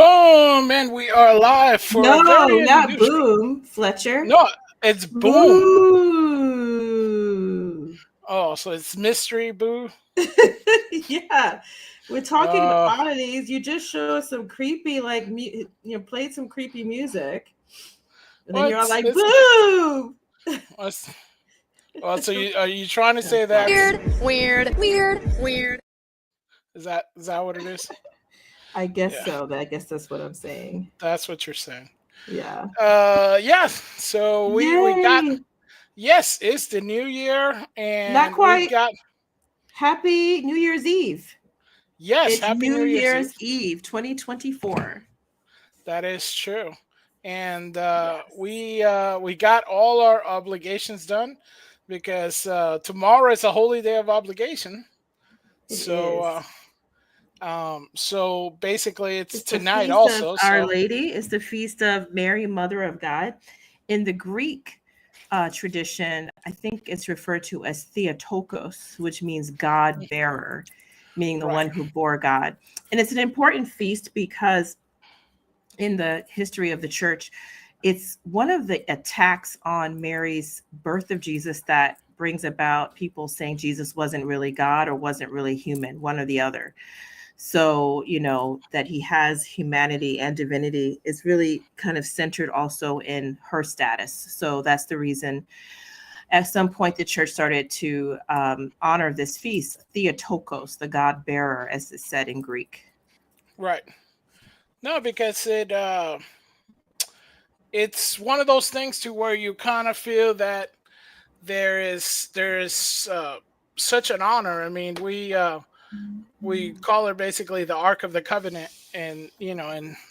Boom! And we are live for a No, very not unusual. boom, Fletcher. No, it's boom. Boo. Oh, so it's mystery boo. Yeah, we're talking about Uh, oddities. You just showed us some creepy, played some creepy music, and then well, you're all like, it's, boo. it's well. So are you trying to say That's that funny. Weird. is that what it is? I guess Yeah, so. I guess that's what I'm saying. that's what you're saying. Yeah. Yeah. So we got Yay. yes, it's the new year, Not and we've quite. got Happy New Year's Eve. yes, It's Happy New New Year's Year's Eve. Eve 2024. That is true. And Yes. we got all our obligations done because tomorrow is a holy day of obligation. It So is. so basically it's It's the tonight feast of also. Our So Lady. It's the feast of Mary, Mother of God. In the Greek tradition, I think it's referred to as Theotokos, which means God bearer, meaning the right, one who bore God. And it's an important feast because in the history of the church, it's one of the attacks on Mary's birth of Jesus that brings about people saying Jesus wasn't really God or wasn't really human, one or the other. So, that he has humanity and divinity is really kind of centered also in her status. So that's the reason at some point the church started to honor this feast, Theotokos, the God bearer, as it's said in Greek. right. No, because it's one of those things to where you kind of feel that there is such an honor. I mean, we call her basically the Ark of the Covenant, and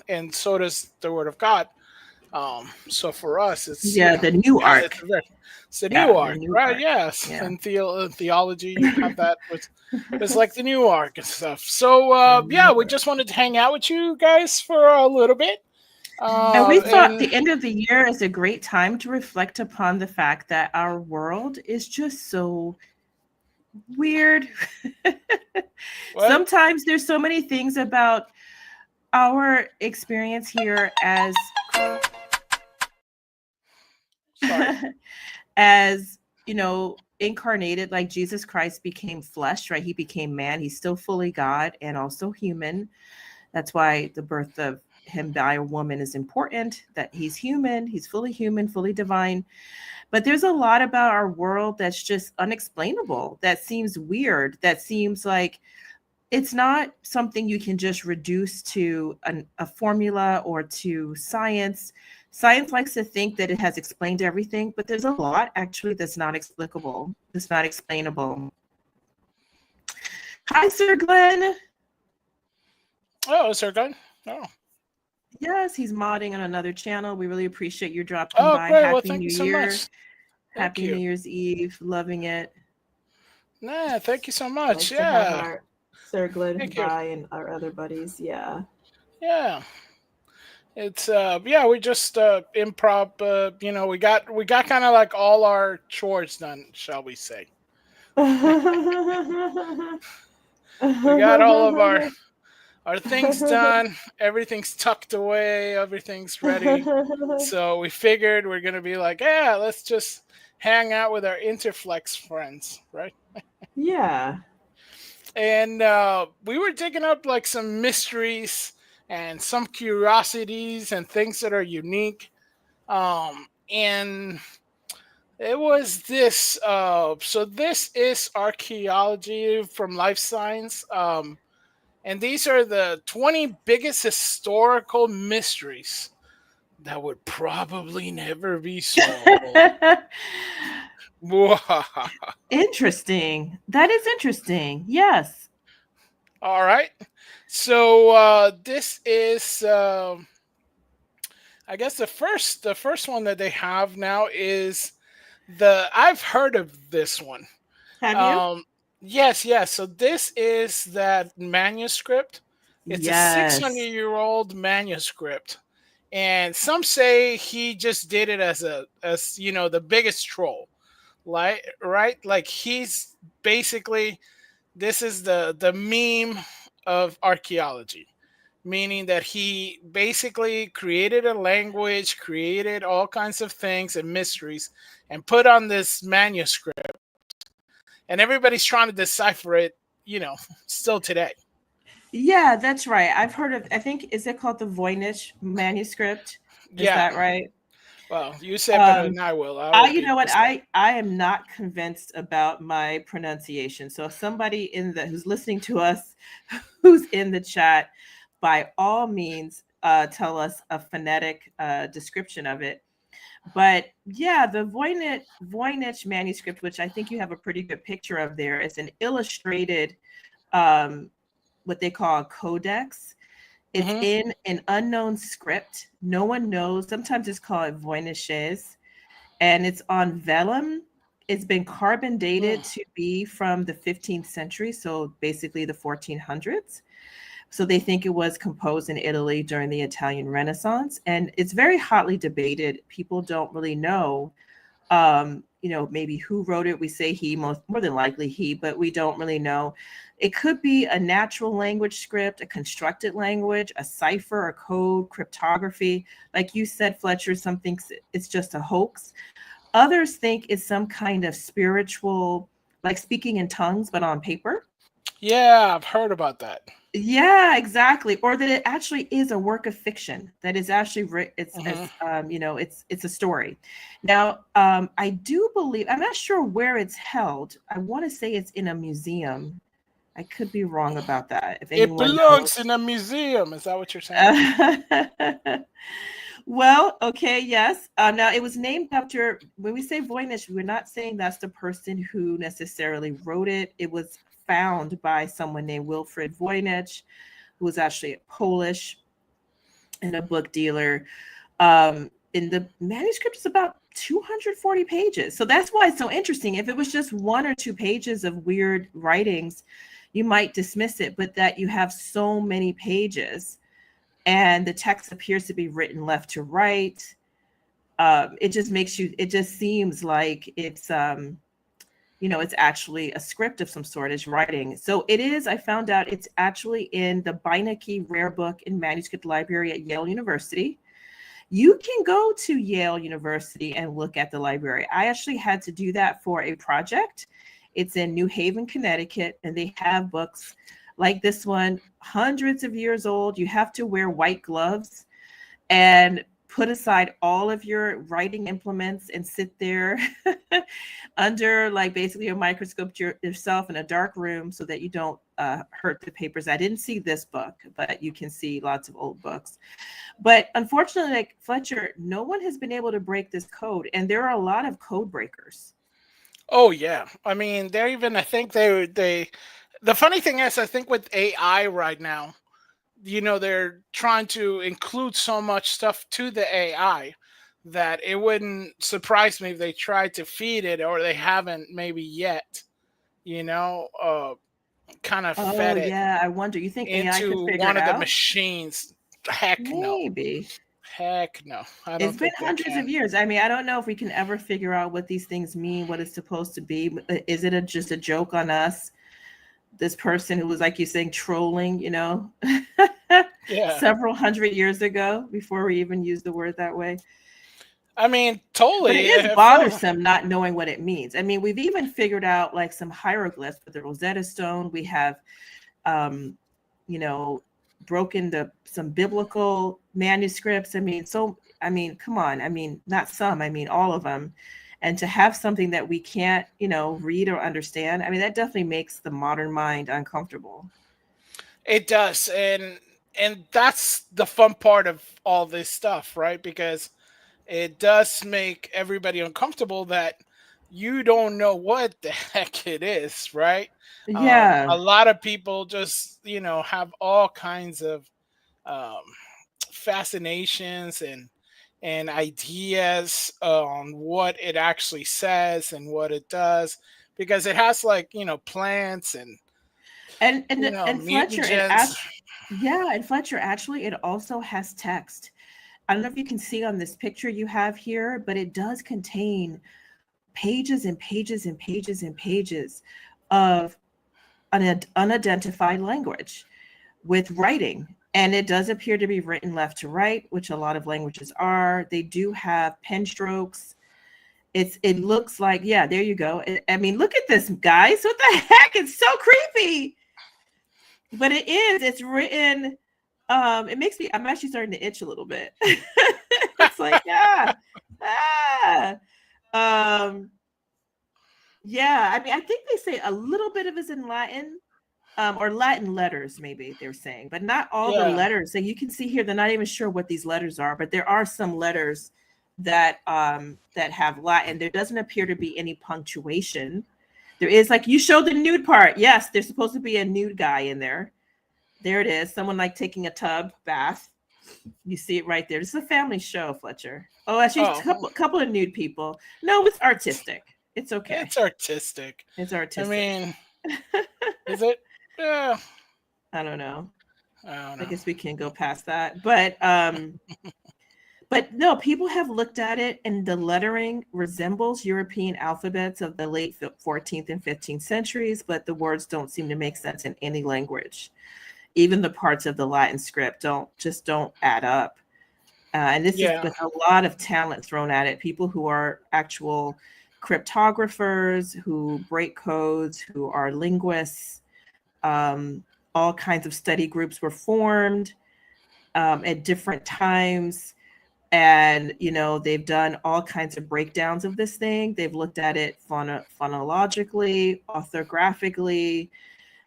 and so does the Word of God. So for us, it's Yeah, the new it's, ark. it's the new Yeah, the Ark, new right? ark. Yes, Yeah. in theology, you have that with it's like the new Ark and stuff. So The yeah, new we ark. just wanted to hang out with you guys for a little bit. And we thought And the end of the year is a great time to reflect upon the fact that our world is just so weird. what? Sometimes there's so many things about our experience here Sorry. as incarnated, like Jesus Christ became flesh, right? He became man. He's still fully God and also human. That's why the birth of him by a woman is important, that he's human, fully divine. But there's a lot about our world that's just unexplainable, that seems weird, that seems like it's not something you can just reduce to a formula or to science. Science likes to think that it has explained everything, but there's a lot actually that's not explicable, that's not explainable. Hi, Sir Glenn. Oh, is there going? Oh. Yes, he's modding on another channel. We really appreciate you dropping Oh, by. great. Well, Happy thank New you so Year. much. Thank Happy New you. Year's Eve. Loving it. Nah, thank you so much. Nice to have Yeah. our Sir Glenn Thank you. by and our other buddies. Yeah. Yeah. It's yeah, we just improv we got kind of like all our chores done, shall we say. We got all of our things done, everything's tucked away, everything's ready. So we figured we're going to be like, "Yeah, let's just hang out with our Interflex friends, right?" Yeah. And we were digging up like some mysteries and some curiosities and things that are unique. And it was this. So this is archaeology from Life Science. And these are the 20 biggest historical mysteries that would probably never be solved. Interesting. That is interesting. Yes. All right. So this is, I guess, the first one that they have now is the. I've heard of this one. Have you? Um, yes, yes. So this is that manuscript. It's a 600 Yes. year old manuscript, and some say he just did it as the biggest troll, like right, like he's basically this is the meme of archaeology. meaning that he basically created a language, created all kinds of things and mysteries, and put on this manuscript. And everybody's trying to decipher it, still today. Yeah, that's right. I've heard of, I think, is it called the Voynich manuscript? Is Yeah. that right? Well, you said better Um, than I will. I will you be know what? just like, I am not convinced about my pronunciation. So if somebody who's listening to us, who's in the chat, by all means, tell us a phonetic description of it. But yeah, the Voynich manuscript, which I think you have a pretty good picture of there, is an illustrated, um, what they call a codex. It's mm-hmm. in an unknown script. No one knows. Sometimes it's called Voyniches, and it's on vellum. It's been carbon dated to be from the 15th century, so basically the 1400s. So they think it was composed in Italy during the Italian Renaissance, and it's very hotly debated. People don't really know, maybe who wrote it. We say he, more than likely he, but we don't really know. It could be a natural language script, a constructed language, a cipher, a code, cryptography. Like you said, Fletcher, some think it's just a hoax. Others think it's some kind of spiritual, like speaking in tongues, but on paper. Yeah, I've heard about that. Yeah, exactly. Or that it actually is a work of fiction that is actually it's it's a story. Now, I do believe, I'm not sure where it's held. I want to say it's in a museum. I could be wrong about that. If It anyone belongs knows. in a museum. Is that what you're saying? Well, okay, yes. Now it was named after, when we say Voynich, we're not saying that's the person who necessarily wrote it. It was found by someone named Wilfrid Voynich, who was actually a Polish and a book dealer. In the manuscript is about 240 pages. So that's why it's so interesting. If it was just 1 or 2 pages of weird writings, you might dismiss it, but that you have so many pages and the text appears to be written left to right. It just seems like it's it's actually a script of some sort, is writing. So it is, I found out it's actually in the Beinecke Rare Book and Manuscript Library at Yale University. You can go to Yale University and look at the library. I actually had to do that for a project. It's in New Haven, Connecticut, and they have books like this one, hundreds of years old. You have to wear white gloves and put aside all of your writing implements and sit there under like basically a microscope yourself in a dark room so that you don't hurt the papers. I didn't see this book, but you can see lots of old books. But unfortunately, like Fletcher, no one has been able to break this code. And there are a lot of code breakers. Oh yeah. I mean, they're even. I think they. The funny thing is, I think with AI right now, they're trying to include so much stuff to the AI that it wouldn't surprise me if they tried to feed it, or they haven't maybe yet. Kind of Oh, fed it yeah. I wonder, you think AI could into figure one it of the out? machines. Heck no. Maybe. Heck no. I It's don't been think they hundreds of can. years. I mean, I don't know if we can ever figure out what these things mean, what it's supposed to be. Is it just a joke on us? This person who was, like you saying, trolling, Yeah. several hundred years ago before we even used the word that way. I mean, But it totally. is bothersome not knowing what it means. I mean, we've even figured out like some hieroglyphs with the Rosetta Stone. We have, you know, broken some biblical manuscripts. I mean, come on. I mean, not some, I mean, all of them. And to have something that we can't, read or understand, I mean, that definitely makes the modern mind uncomfortable. It does, and that's the fun part of all this stuff, right? Because it does make everybody uncomfortable that you don't know what the heck it is, right? A Yeah. lot of people just have all kinds of um, fascinations and ideas on what it actually says and what it does, because it has like plants and And Fletcher, mutagens. and Fletcher, actually, it also has text. I don't know if you can see on this picture you have here, but it does contain pages and pages and pages and pages of an unidentified language with writing. And it does appear to be written left to right, which a lot of languages are. They do have pen strokes. It looks like, yeah, there you go. I mean, look at this, guys. What the heck? It's so creepy. But it's written. It makes me, I'm actually starting to itch a little bit. It's like, yeah. Yeah, I mean, I think they say a little bit of it's in Latin, or Latin letters, maybe they're saying, but not all the letters. So you can see here, they're not even sure what these letters are, but there are some letters that that have Latin. There doesn't appear to be any punctuation. There is, like you showed the nude part. Yes, there's supposed to be a nude guy in there. There it is. Someone like taking a tub bath. You see it right there. This is a family show, Fletcher. Oh, actually, a couple of nude people. No, it's artistic. It's okay. It's artistic. It's artistic. I mean, is it? Yeah. I don't know. I guess we can go past that. But no, people have looked at it, and the lettering resembles European alphabets of the late 14th and 15th centuries, but the words don't seem to make sense in any language. Even the parts of the Latin script don't add up. And this is with a lot of talent thrown at it. People who are actual cryptographers, who break codes, who are linguists. All kinds of study groups were formed at different times. And, you know, they've done all kinds of breakdowns of this thing. They've looked at it phonologically, orthographically,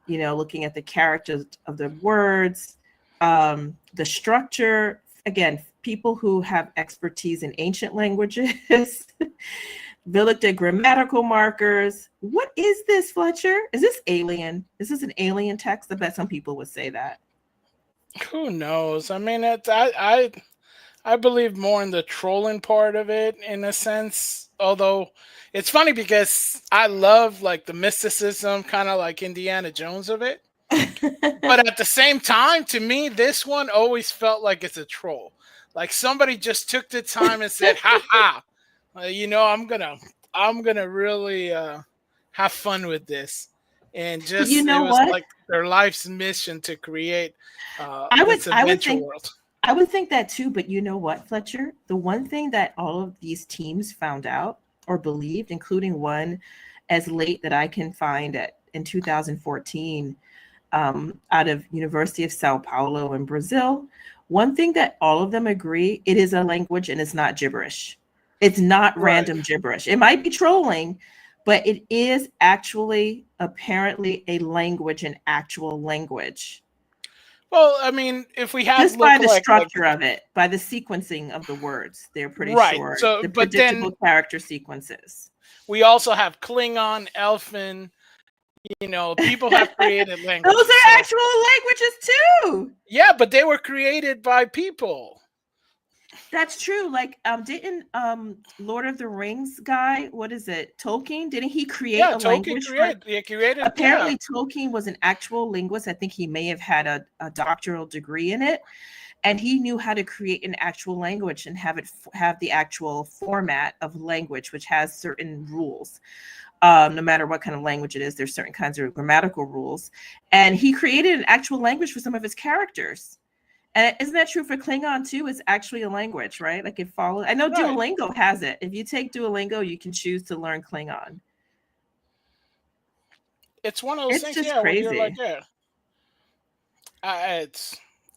you know, looking at the characters of the words, the structure. Again, people who have expertise in ancient languages. They looked at grammatical markers. What is this, Fletcher? Is this alien? Is this an alien text? I bet some people would say that. Who knows? I mean, I believe more in the trolling part of it, in a sense. Although it's funny because I love like the mysticism, kind of like Indiana Jones of it. But at the same time, to me, this one always felt like it's a troll. Like somebody just took the time and said, "Ha ha, you know, I'm gonna really have fun with this," and just you know it was what? like their life's mission to create this adventure world. I would think that too, but you know what, Fletcher? The one thing that all of these teams found out or believed, including one as late that I can find in 2014, out of University of Sao Paulo in Brazil, one thing that all of them agree, it is a language and it's not gibberish. It's not random gibberish. It might be trolling, but it is actually apparently a language, an actual language. Well, I mean, if we have just by the structure of it, by the sequencing of the words, they're pretty sure. So, the predictable character sequences. We also have Klingon, Elfin. You know, people have created languages. Those are actual languages too. Yeah, but they were created by people. That's true. Like, didn't Lord of the Rings guy, what is it, Tolkien? Didn't he create a language? Created. Apparently, Tolkien was an actual linguist. I think he may have had a doctoral degree in it, and he knew how to create an actual language and have the actual format of language, which has certain rules. No matter what kind of language it is, there's certain kinds of grammatical rules, and he created an actual language for some of his characters. And isn't that true for Klingon too? It's actually a language, right? Like it follows. I know Duolingo has it. If you take Duolingo, you can choose to learn Klingon. It's one of those things. Just crazy. You're like, I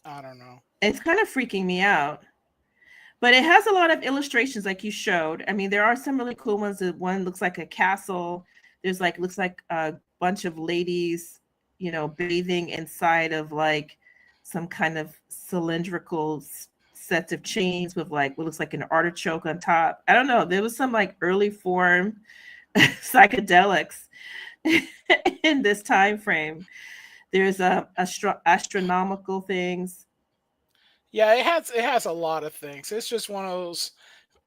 don't know. It's kind of freaking me out. But it has a lot of illustrations, like you showed. I mean, there are some really cool ones. One looks like a castle. There's looks like a bunch of ladies, you know, bathing inside of like some kind of cylindrical sets of chains with what looks like an artichoke on top. I don't know. There was some early form psychedelics in this time frame. There's astronomical things. Yeah, it has a lot of things. It's just one of those,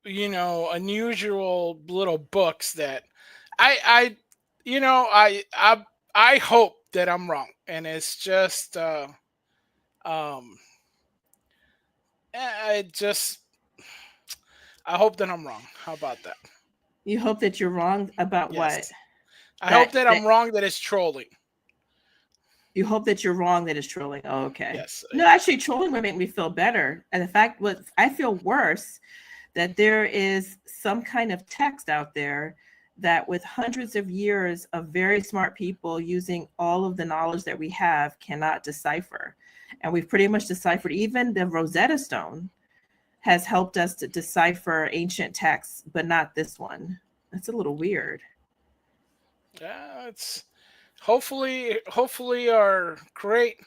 you know, unusual little books that I hope that I'm wrong, and it's just I hope that I'm wrong. How about that? You hope that you're wrong about what? I hope that I'm wrong, that it's trolling. You hope that you're wrong that it's trolling. Oh, okay. Yes. No, actually, trolling would make me feel better. And the fact what I feel worse that there is some kind of text out there that with hundreds of years of very smart people using all of the knowledge that we have cannot decipher. And we've pretty much deciphered, even the Rosetta Stone has helped us to decipher ancient texts, but not this one. That's a little weird. Yeah, it's hopefully our great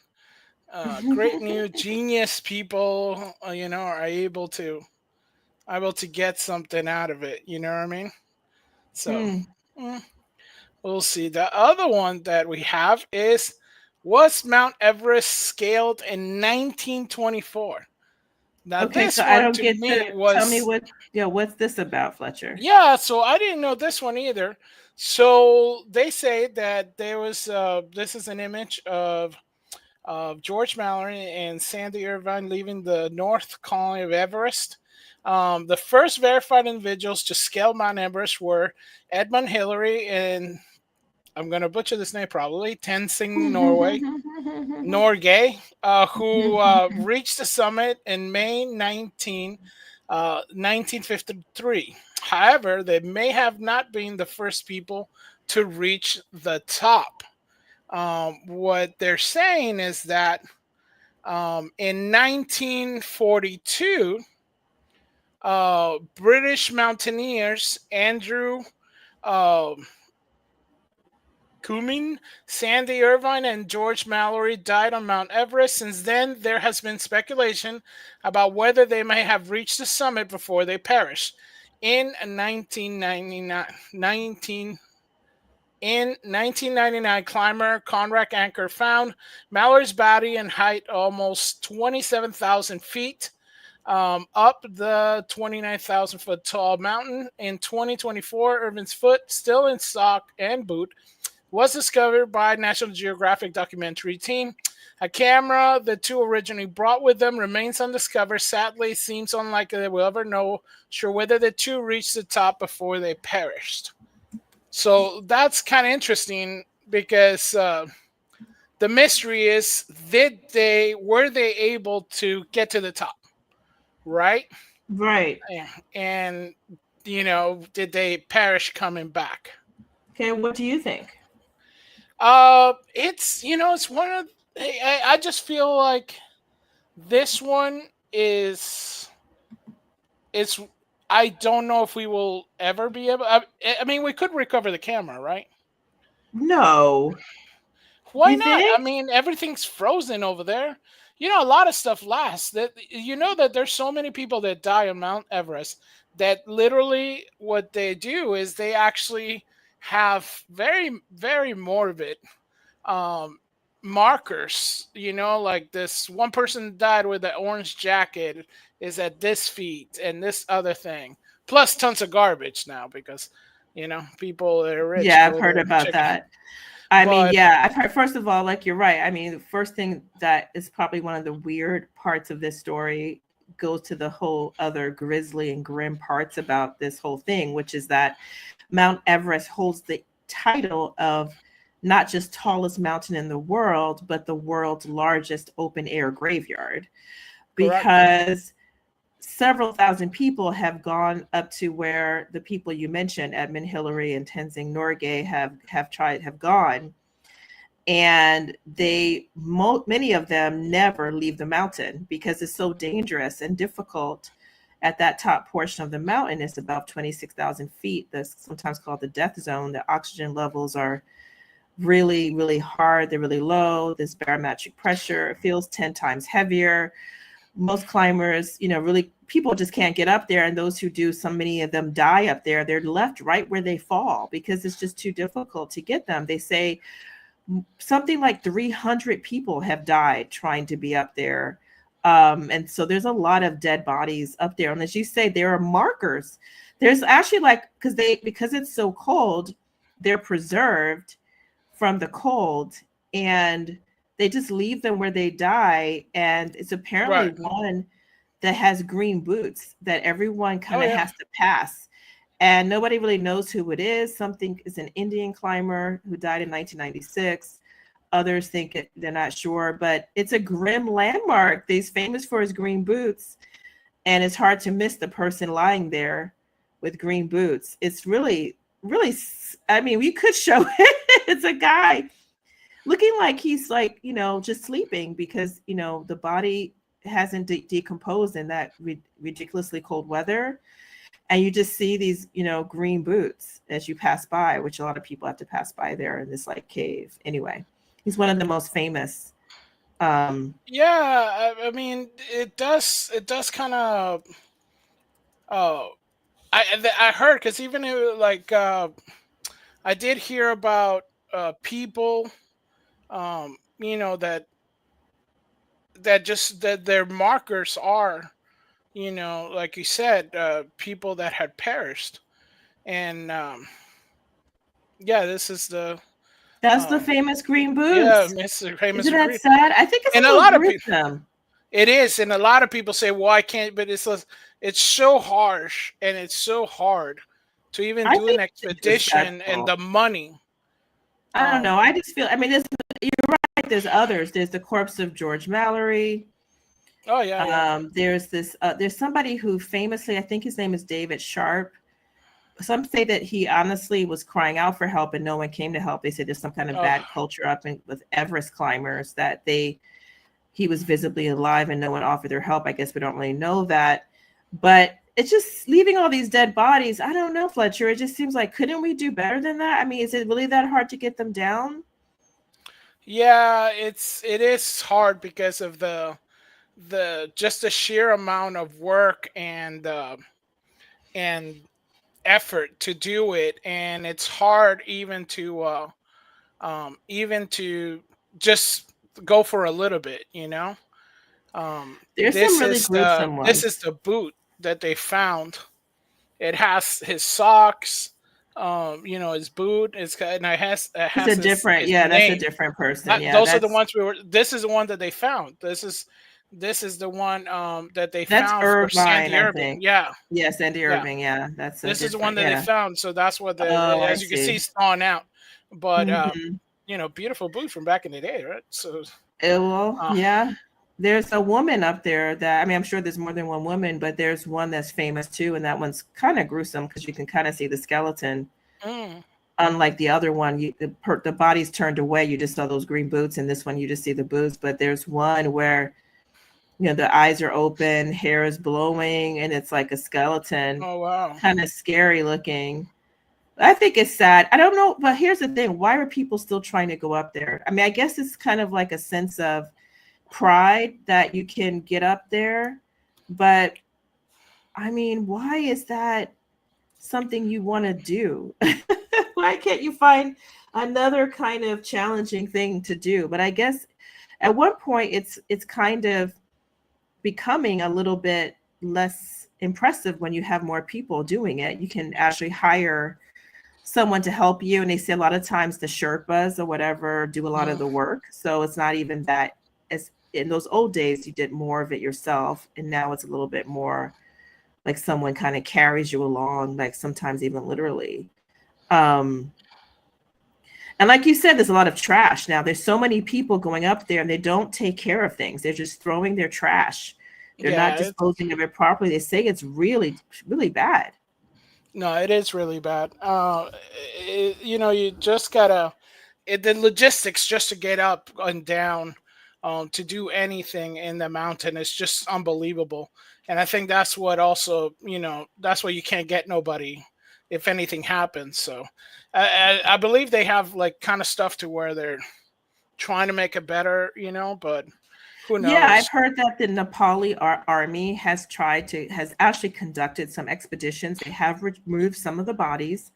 new genius people, are able to get something out of it. You know what I mean? So Hmm. mm, we'll see. The other one that we have is, was Mount Everest scaled in 1924? Now Okay, this so I one don't to get me to tell me was, what's this about, Fletcher? yeah. So I didn't know this one either. So they say that there was this is an image of George Mallory and Sandy Irvine leaving the North Colony of Everest. The first verified individuals to scale Mount Everest were Edmund Hillary and, I'm going to butcher this name probably, Tenzing Norgay, who reached the summit in May 1953. However, they may have not been the first people to reach the top. What they're saying is that in 1942, British mountaineers Andrew uh, Cumming, Sandy Irvine, and George Mallory died on Mount Everest. Since then, there has been speculation about whether they may have reached the summit before they perished. In 1999, climber Conrad Anker found Mallory's body in height almost 27,000 feet up the 29,000 foot tall mountain. In 2024, Irvin's foot, still in sock and boot, was discovered by National Geographic documentary team. A camera the two originally brought with them remains undiscovered. Sadly, it seems unlikely that we'll ever know sure whether the two reached the top before they perished. So that's kind of interesting because the mystery is, were they able to get to the top, right? Right. And did they perish coming back? Okay, what do you think? It's one of, I just feel like this one is I don't know if we will ever be able. I mean, we could recover the camera, right? No. Why You not? I think? mean, everything's frozen over there. A lot of stuff lasts. That that there's so many people that die on Mount Everest that literally what they do is they actually have very very morbid um, markers. Like this one person died with an orange jacket is at this feet and this other thing, plus tons of garbage now because people that are rich Yeah, I've go heard there about check it. that. I mean, But yeah, I've heard, first of all, like you're right. I mean, the first thing that is probably one of the weird parts of this story goes to the whole other grisly and grim parts about this whole thing, which is that Mount Everest holds the title of not just tallest mountain in the world, but the world's largest open air graveyard, correct. because several thousand people have gone up to where the people you mentioned, Edmund Hillary and Tenzing Norgay, have gone, and many of them never leave the mountain because it's so dangerous and difficult. At that top portion of the mountain is about 26,000 feet. That's sometimes called the death zone. The oxygen levels are really, really hard. They're really low. This barometric pressure feels 10 times heavier. Most climbers, really, people just can't get up there. And those who do, so many of them die up there. They're left right where they fall because it's just too difficult to get them. They say something like 300 people have died trying to be up there. And so there's a lot of dead bodies up there. And as you say, there are markers. There's actually because it's so cold, they're preserved from the cold, and they just leave them where they die. And it's apparently Right. one that has green boots that everyone kind Oh of yeah. has to pass. And nobody really knows who it is. Something is an Indian climber who died in 1996. Others think they're not sure, but it's a grim landmark. He's famous for his green boots, and it's hard to miss the person lying there with green boots. It's really, really. I mean, we could show it. It's a guy looking like he's like, just sleeping because the body hasn't decomposed in that ridiculously cold weather. And you just see these, green boots as you pass by, which a lot of people have to pass by there in this like cave. Anyway, he's one of the most famous. Yeah, I mean, it does kind of. Oh, I heard because even like I did hear about people, that their markers are, like you said, people that had perished, and yeah, this is the That's the um, famous green yeah, boots. Mr. Famous Isn't that Green, sad? I think it's a and a little lot of people. gruesome. It is, and a lot of people say, "Well, I can't," but it's so harsh and it's so hard to even I do an think it's expedition, and disrespectful. the money. I don't know. Um, I just feel. I mean, you're right. There's others. There's the corpse of George Mallory. oh yeah, yeah. There's this. There's somebody who famously, I think his name is David Sharp. Some say that he honestly was crying out for help and no one came to help. They said there's some kind of Oh, bad culture with Everest climbers that he was visibly alive and no one offered their help. I guess we don't really know that, but it's just leaving all these dead bodies. I don't know, Fletcher. It just seems like, couldn't we do better than that? I mean, is it really that hard to get them down? yeah. It is hard because of the just the sheer amount of work and effort to do it, and it's hard even to just go for a little bit. There's some This really is the gruesome this ones. is the boot that they found. It has his socks, his boot. And it It's a has different, his yeah, that's a name. different person. Yeah, Those are the ones we were. This is the one that they found. This is the one that they that's found for Irvine, Sandy I Irving. think. Yeah, Yeah, Sandy yeah. Irving. Yeah, that's a This is the one different. that they Yeah. found. So that's what Oh, I as you can see, see. it's thawing out. But Mm-hmm. beautiful boot from back in the day, right? So, Well, uh, yeah. There's a woman up there that, I mean, I'm sure there's more than one woman, but there's one that's famous too, and that one's kind of gruesome because you can kind of see the skeleton. mm, Unlike the other one, the body's turned away. You just saw those green boots, and this one you just see the boots. But there's one where the eyes are open, hair is blowing, and it's like a skeleton, oh wow. kind of scary looking. I think it's sad. I don't know, but here's the thing: why are people still trying to go up there? I mean, I guess it's kind of like a sense of pride that you can get up there, but I mean, why is that something you want to do? Why can't you find another kind of challenging thing to do? But I guess at one point it's kind of becoming a little bit less impressive when you have more people doing it. You can actually hire someone to help you, and they say a lot of times the Sherpas or whatever do a lot of Mm. the work. So it's not even that, as in those old days you did more of it yourself, and now it's a little bit more like someone kind of carries you along, like sometimes even literally. Um, and like you said, there's a lot of trash now. There's so many people going up there and they don't take care of things. They're just throwing their trash. They're not Yeah, disposing of it properly. They say it's really, really bad. no, it is really bad. You just gotta the logistics just to get up and down, to do anything in the mountain is just unbelievable. And I think that's what also, that's why you can't get nobody if anything happens. So I believe they have like kind of stuff to where they're trying to make it better, but who Yeah, knows? I've heard that the Nepali army has actually conducted some expeditions. They have removed some of the bodies,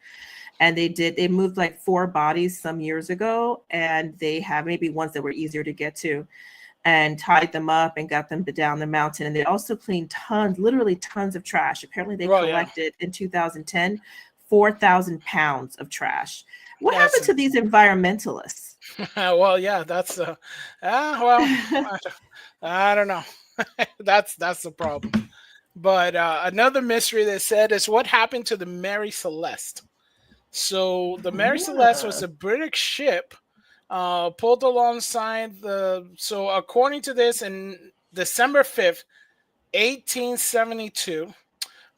and they moved like 4 bodies some years ago, and they have maybe ones that were easier to get to, and tied them up and got them down the mountain. And they also cleaned literally tons of trash. Apparently they Well, yeah, collected in 2010 4,000 pounds of trash. What that's happened to these environmentalists? well, yeah, that's well, I don't know. That's the problem. But another mystery they said is what happened to the Mary Celeste. So the Mary Celeste was Yeah. a British ship, pulled alongside the. So according to this, in December 5th, 1872,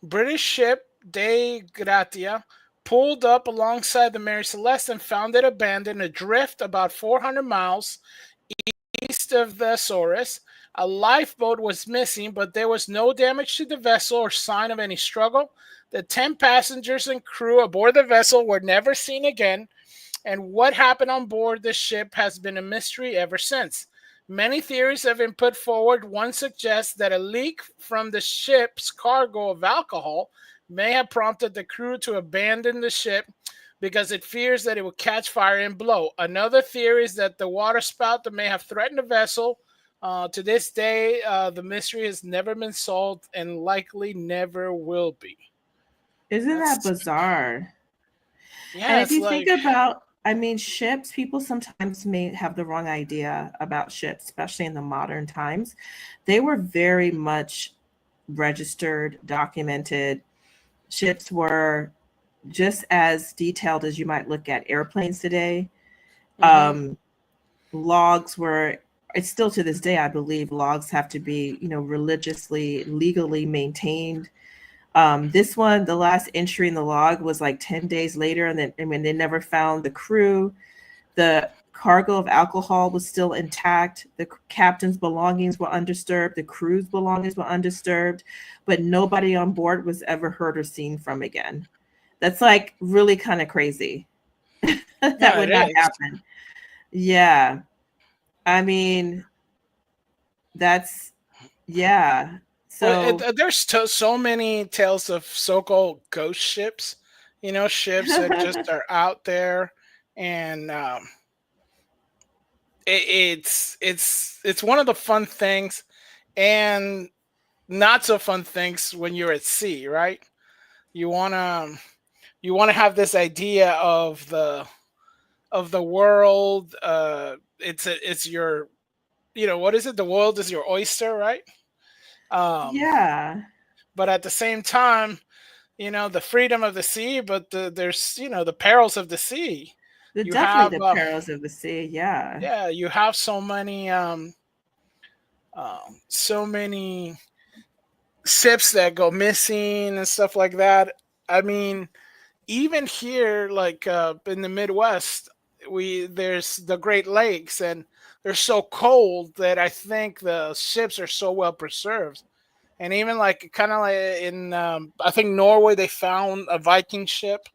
British ship De Gratia pulled up alongside the Mary Celeste and found it abandoned adrift about 400 miles east of the Azores. A lifeboat was missing, but there was no damage to the vessel or sign of any struggle. The 10 passengers and crew aboard the vessel were never seen again, and what happened on board the ship has been a mystery ever since. Many theories have been put forward. One suggests that a leak from the ship's cargo of alcohol may have prompted the crew to abandon the ship because it fears that it will catch fire and blow. Another theory is that the water spout that may have threatened the vessel. To this day, the mystery has never been solved and likely never will be. Isn't that bizarre? Yeah, And if it's you like, think about, I mean, ships, people sometimes may have the wrong idea about ships, especially in the modern times. They were very much registered, documented. Ships were just as detailed as you might look at airplanes today. Logs were, it's still to this day, I believe, logs have to be, religiously, legally maintained. This one, the last entry in the log was like 10 days later, and when they never found the crew, the cargo of alcohol was still intact. The captain's belongings were undisturbed. The crew's belongings were undisturbed, but nobody on board was ever heard or seen from again. That's like really kind of crazy. That would not happen. Yeah. I mean, that's, yeah. So there's so many tales of so-called ghost ships, ships that just are out there, and it's one of the fun things and not so fun things when you're at sea, right? You wanna have this idea of the world. It's your, what is it? The world is your oyster, right? Yeah. But at the same time, the freedom of the sea, but there's, the perils of the sea. Definitely the perils of the sea. Yeah. Yeah, you have so many ships that go missing and stuff like that. I mean, even here, like in the Midwest, there's the Great Lakes, and they're so cold that I think the ships are so well preserved. And even like kind of like in, I think Norway, they found a Viking ship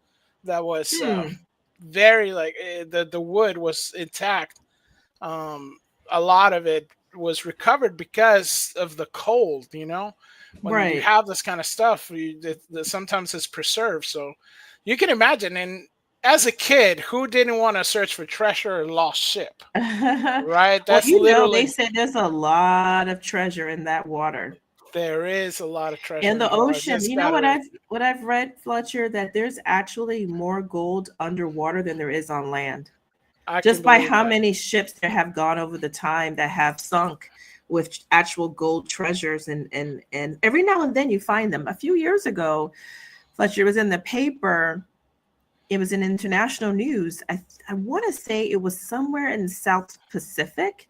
that was very like the wood was intact. A lot of it was recovered because of the cold. When you have this kind of stuff, that sometimes it's preserved. So you can imagine. And as a kid, who didn't want to search for treasure or lost ship? Right? That's literally. They said there's a lot of treasure in that water. There is a lot of treasure in the ocean. You know what I've read, Fletcher, that there's actually more gold underwater than there is on land. Just by how many ships there have gone over the time that have sunk with actual gold treasures, and every now and then you find them. A few years ago, Fletcher, was in the paper. It was in international news. I want to say it was somewhere in the South Pacific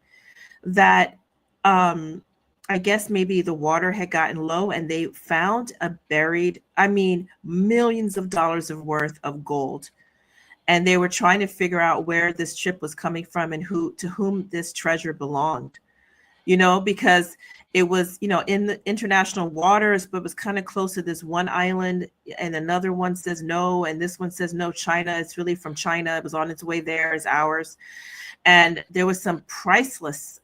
that I guess maybe the water had gotten low and they found a buried, millions of dollars of worth of gold. And they were trying to figure out where this ship was coming from and to whom this treasure belonged, because it was, in the international waters, but was kind of close to this one island, and another one says no. And this one says no, China. It's really from China. It was on its way there as ours. And there was some priceless,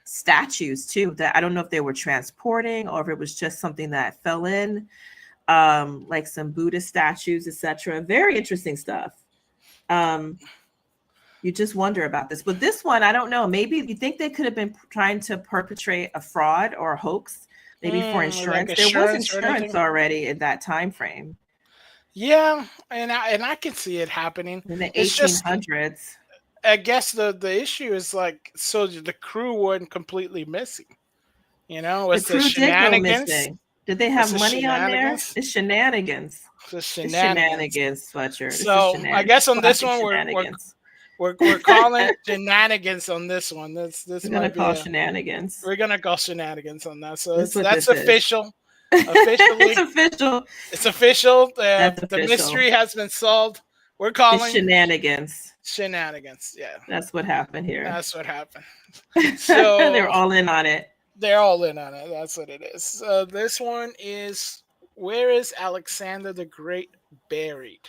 statues too, that I don't know if they were transporting or if it was just something that fell in, like some Buddhist statues, etc. Very interesting stuff. You just wonder about this, but this one, I don't know. Maybe you think they could have been trying to perpetrate a fraud or a hoax, maybe for insurance. Like there was insurance already in that time frame. Yeah, and I can see it happening in the 1800s. I guess the issue is like, so the crew weren't completely missing. Was the crew shenanigans? Did go missing. Did they have money on there? It's shenanigans. The shenanigans, Fletcher. So I guess on this one we're calling shenanigans on this one. This We're gonna might be call shenanigans. we're gonna call shenanigans on that. So That's what that's this is. official. It's Officially, official. it's official. That's The official. mystery has been solved. We're It's calling shenanigans. shenanigans. Yeah, That's what happened here. that's what happened. So They're all in on it. they're all in on it. That's what it is. This one is, where is Alexander the Great buried?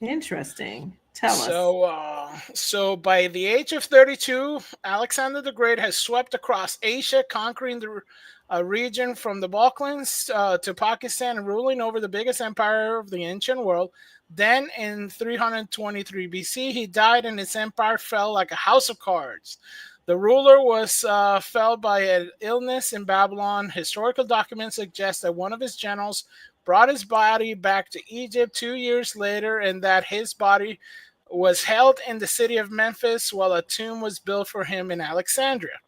Interesting. Tell us. So by the age of 32, Alexander the Great has swept across Asia, conquering the region from the Balkans to Pakistan, and ruling over the biggest empire of the ancient world. Then, in 323 BC, he died, and his empire fell like a house of cards. The ruler was felled by an illness in Babylon. Historical documents suggest that one of his generals brought his body back to Egypt 2 years later, and that his body was held in the city of Memphis while a tomb was built for him in Alexandria.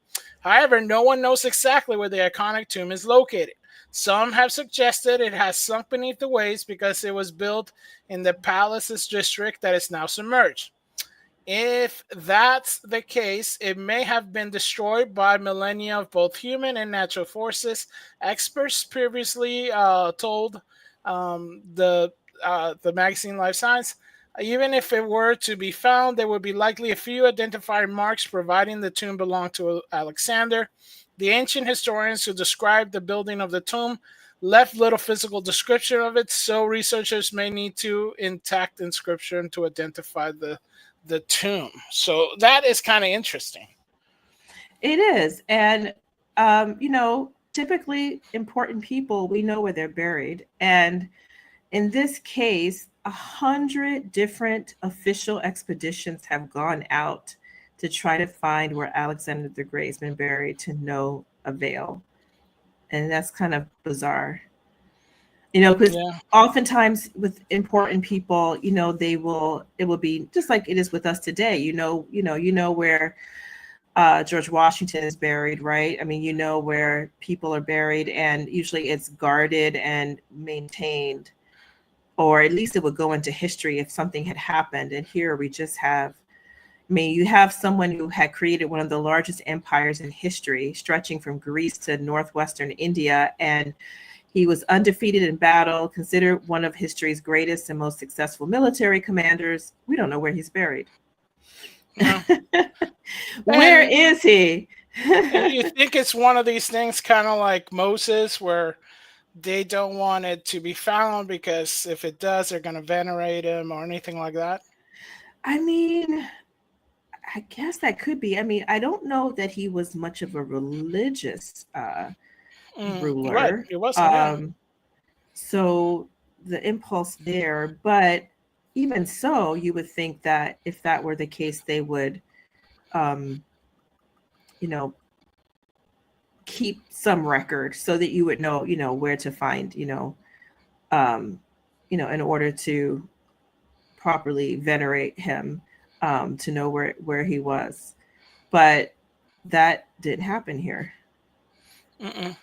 However, no one knows exactly where the iconic tomb is located. Some have suggested it has sunk beneath the waves because it was built in the palace's district that is now submerged. If that's the case, it may have been destroyed by millennia of both human and natural forces. Experts previously told the magazine Life Science, even if it were to be found, there would be likely a few identifying marks providing the tomb belonged to Alexander. The ancient historians who described the building of the tomb left little physical description of it, so researchers may need to intact inscription to identify the tomb. So that is kind of interesting. It is. And, typically important people, we know where they're buried. And in this case, 100 different official expeditions have gone out to try to find where Alexander the Great has been buried, to no avail. And that's kind of bizarre. Because oftentimes with important people, it will be just like it is with us today. You know where George Washington is buried, right? I mean, where people are buried, and usually it's guarded and maintained, or at least it would go into history if something had happened. And here we just have, you have someone who had created one of the largest empires in history, stretching from Greece to northwestern India, and he was undefeated in battle, considered one of history's greatest and most successful military commanders. We don't know where he's buried. No. Where is he? You think it's one of these things kind of like Moses, where they don't want it to be found because if it does, they're going to venerate him or anything like that? I mean, I guess that could be. I mean, I don't know that he was much of a religious ruler. Right. It wasn't. So the impulse there, but even so, you would think that if that were the case, they would, keep some record so that you would know, where to find, in order to properly venerate him, to know where he was. But that didn't happen here.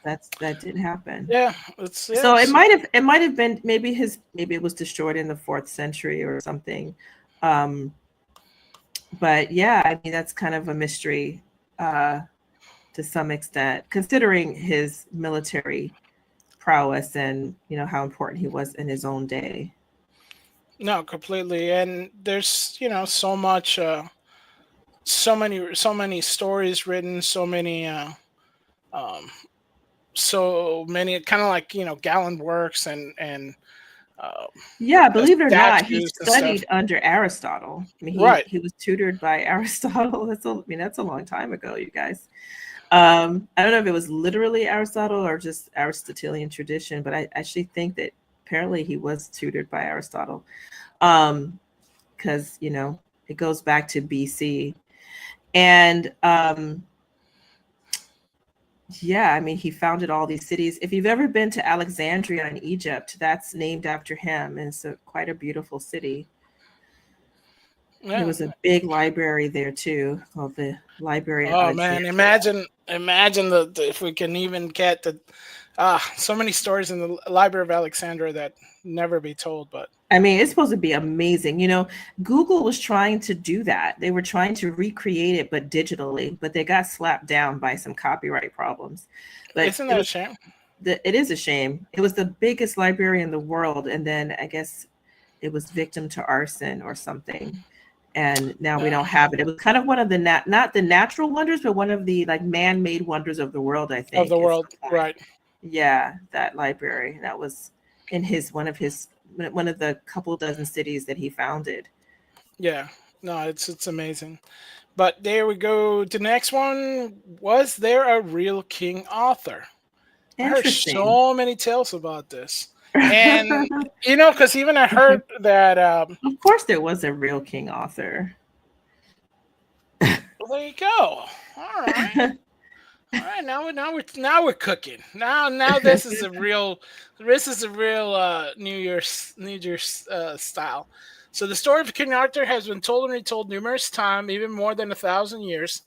That didn't happen. Yeah. So it might have been maybe it was destroyed in the 4th century or something. But yeah, I mean, that's kind of a mystery to some extent, considering his military prowess and how important he was in his own day. No, completely. And there's so much, so many stories written, so many kind of like Galen works and yeah, believe it or not, he studied under Aristotle. I mean, right. He was tutored by Aristotle. That's a long time ago, you guys. I don't know if it was literally Aristotle or just Aristotelian tradition, but I actually think that apparently he was tutored by Aristotle, because it goes back to BC. And yeah, I mean, he founded all these cities. If you've ever been to Alexandria in Egypt, that's named after him, and it's quite a beautiful city. Yeah. There was a big library there too, called the Library of Alexandria. Man, imagine the if we can even get the so many stories in the Library of Alexandria that never be told. But I mean, it's supposed to be amazing. Google was trying to do that. They were trying to recreate it, but digitally, but they got slapped down by some copyright problems. But Isn't that a shame? it is a shame. It was the biggest library in the world, and then I guess it was victim to arson or something. And now we don't have it. It was kind of one of the not the natural wonders, but one of the like man-made wonders of the world, I Of think, the at world, some point. right? Yeah, that library. That was in one of the couple dozen cities that he founded. Yeah. No, it's amazing. But there we go. The next one, was there a real King Arthur? I heard Interesting. so many tales about this, and because even I heard that. Of course, there was a real King Arthur. Well, there you go. All right. All right, now we're cooking. Now this is a real New Year's style. So the story of King Arthur has been told and retold numerous times, even more than 1,000 years.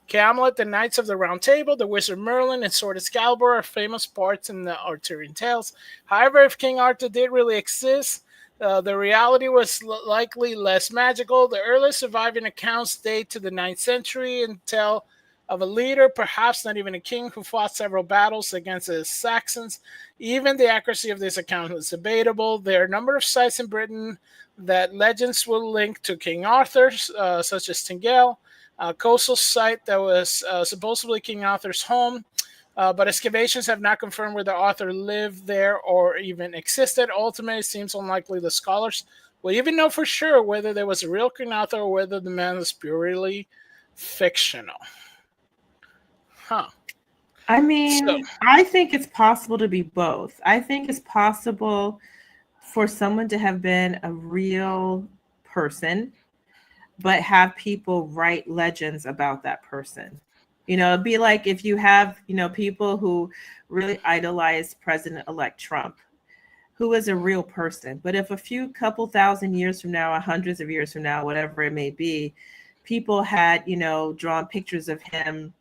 Camelot, the Knights of the Round Table, the Wizard Merlin, and Sword Excalibur are famous parts in the Arthurian tales. However, if King Arthur did really exist, the reality was likely less magical. The earliest surviving accounts date to the 9th century and tell of a leader, perhaps not even a king, who fought several battles against the Saxons. Even the accuracy of this account is debatable. There are a number of sites in Britain that legends will link to King Arthur, such as Tyngale, a coastal site that was supposedly King Arthur's home. But excavations have not confirmed whether Arthur lived there or even existed. Ultimately, it seems unlikely the scholars will even know for sure whether there was a real King Arthur or whether the man was purely fictional. Huh. I So, mean, I think it's possible to be both. I think it's possible for someone to have been a real person, but have people write legends about that person. It'd be like if you have, people who really idolize President-elect Trump, who is a real person. But if a few couple thousand years from now, or hundreds of years from now, whatever it may be, people had, drawn pictures of him,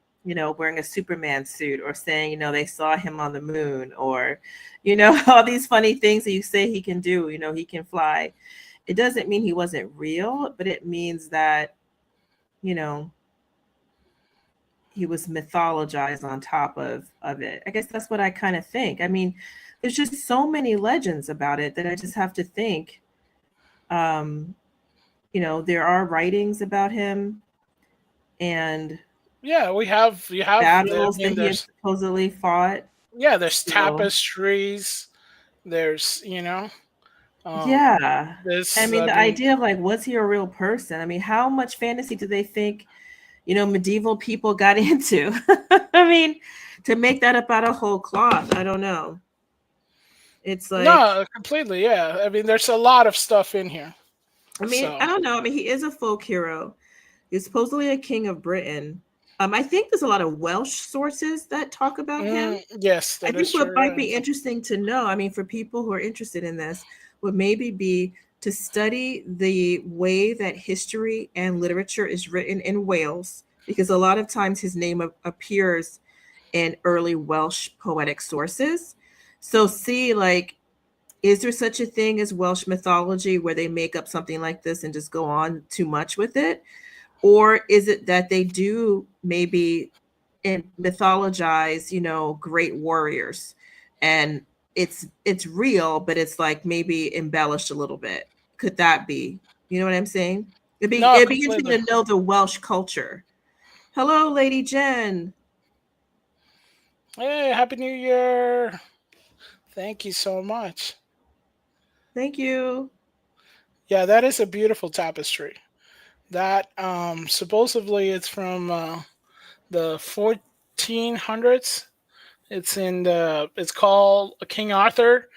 wearing a Superman suit, or saying, they saw him on the moon, or, all these funny things that you say he can do, he can fly. It doesn't mean he wasn't real, but it means that, he was mythologized on top of it. I guess that's what I kind of think. I mean, there's just so many legends about it that I just have to think. There are writings about him, and yeah, you have. I battles that mean, he had supposedly fought. there's So, tapestries. There's um, yeah. I this. mean, I the mean, idea of like, was he a real person? I mean, how much fantasy do they think, medieval people got into? I mean, to make that up out of whole cloth, I don't know. It's like, no, completely. Yeah, I mean, there's a lot of stuff in here. I mean, So I don't know. I mean, he is a folk hero. He's supposedly a king of Britain. I think there's a lot of Welsh sources that talk about him. yes, I that is think what might true. be interesting to know, I mean, for people who are interested in this, would maybe be to study the way that history and literature is written in Wales, because a lot of times his name appears in early Welsh poetic sources. So see, like, is there such a thing as Welsh mythology where they make up something like this and just go on too much with it? Or is it that they do maybe mythologize, great warriors, and it's real, but it's like maybe embellished a little bit? Could that be? You know what I'm saying? No, It'd be interesting completely. to know the Welsh culture. Hello, Lady Jen. Hey, happy New Year! Thank you so much. Thank you. Yeah, that is a beautiful tapestry. That supposedly it's from the 1400s. It's called King Arthur.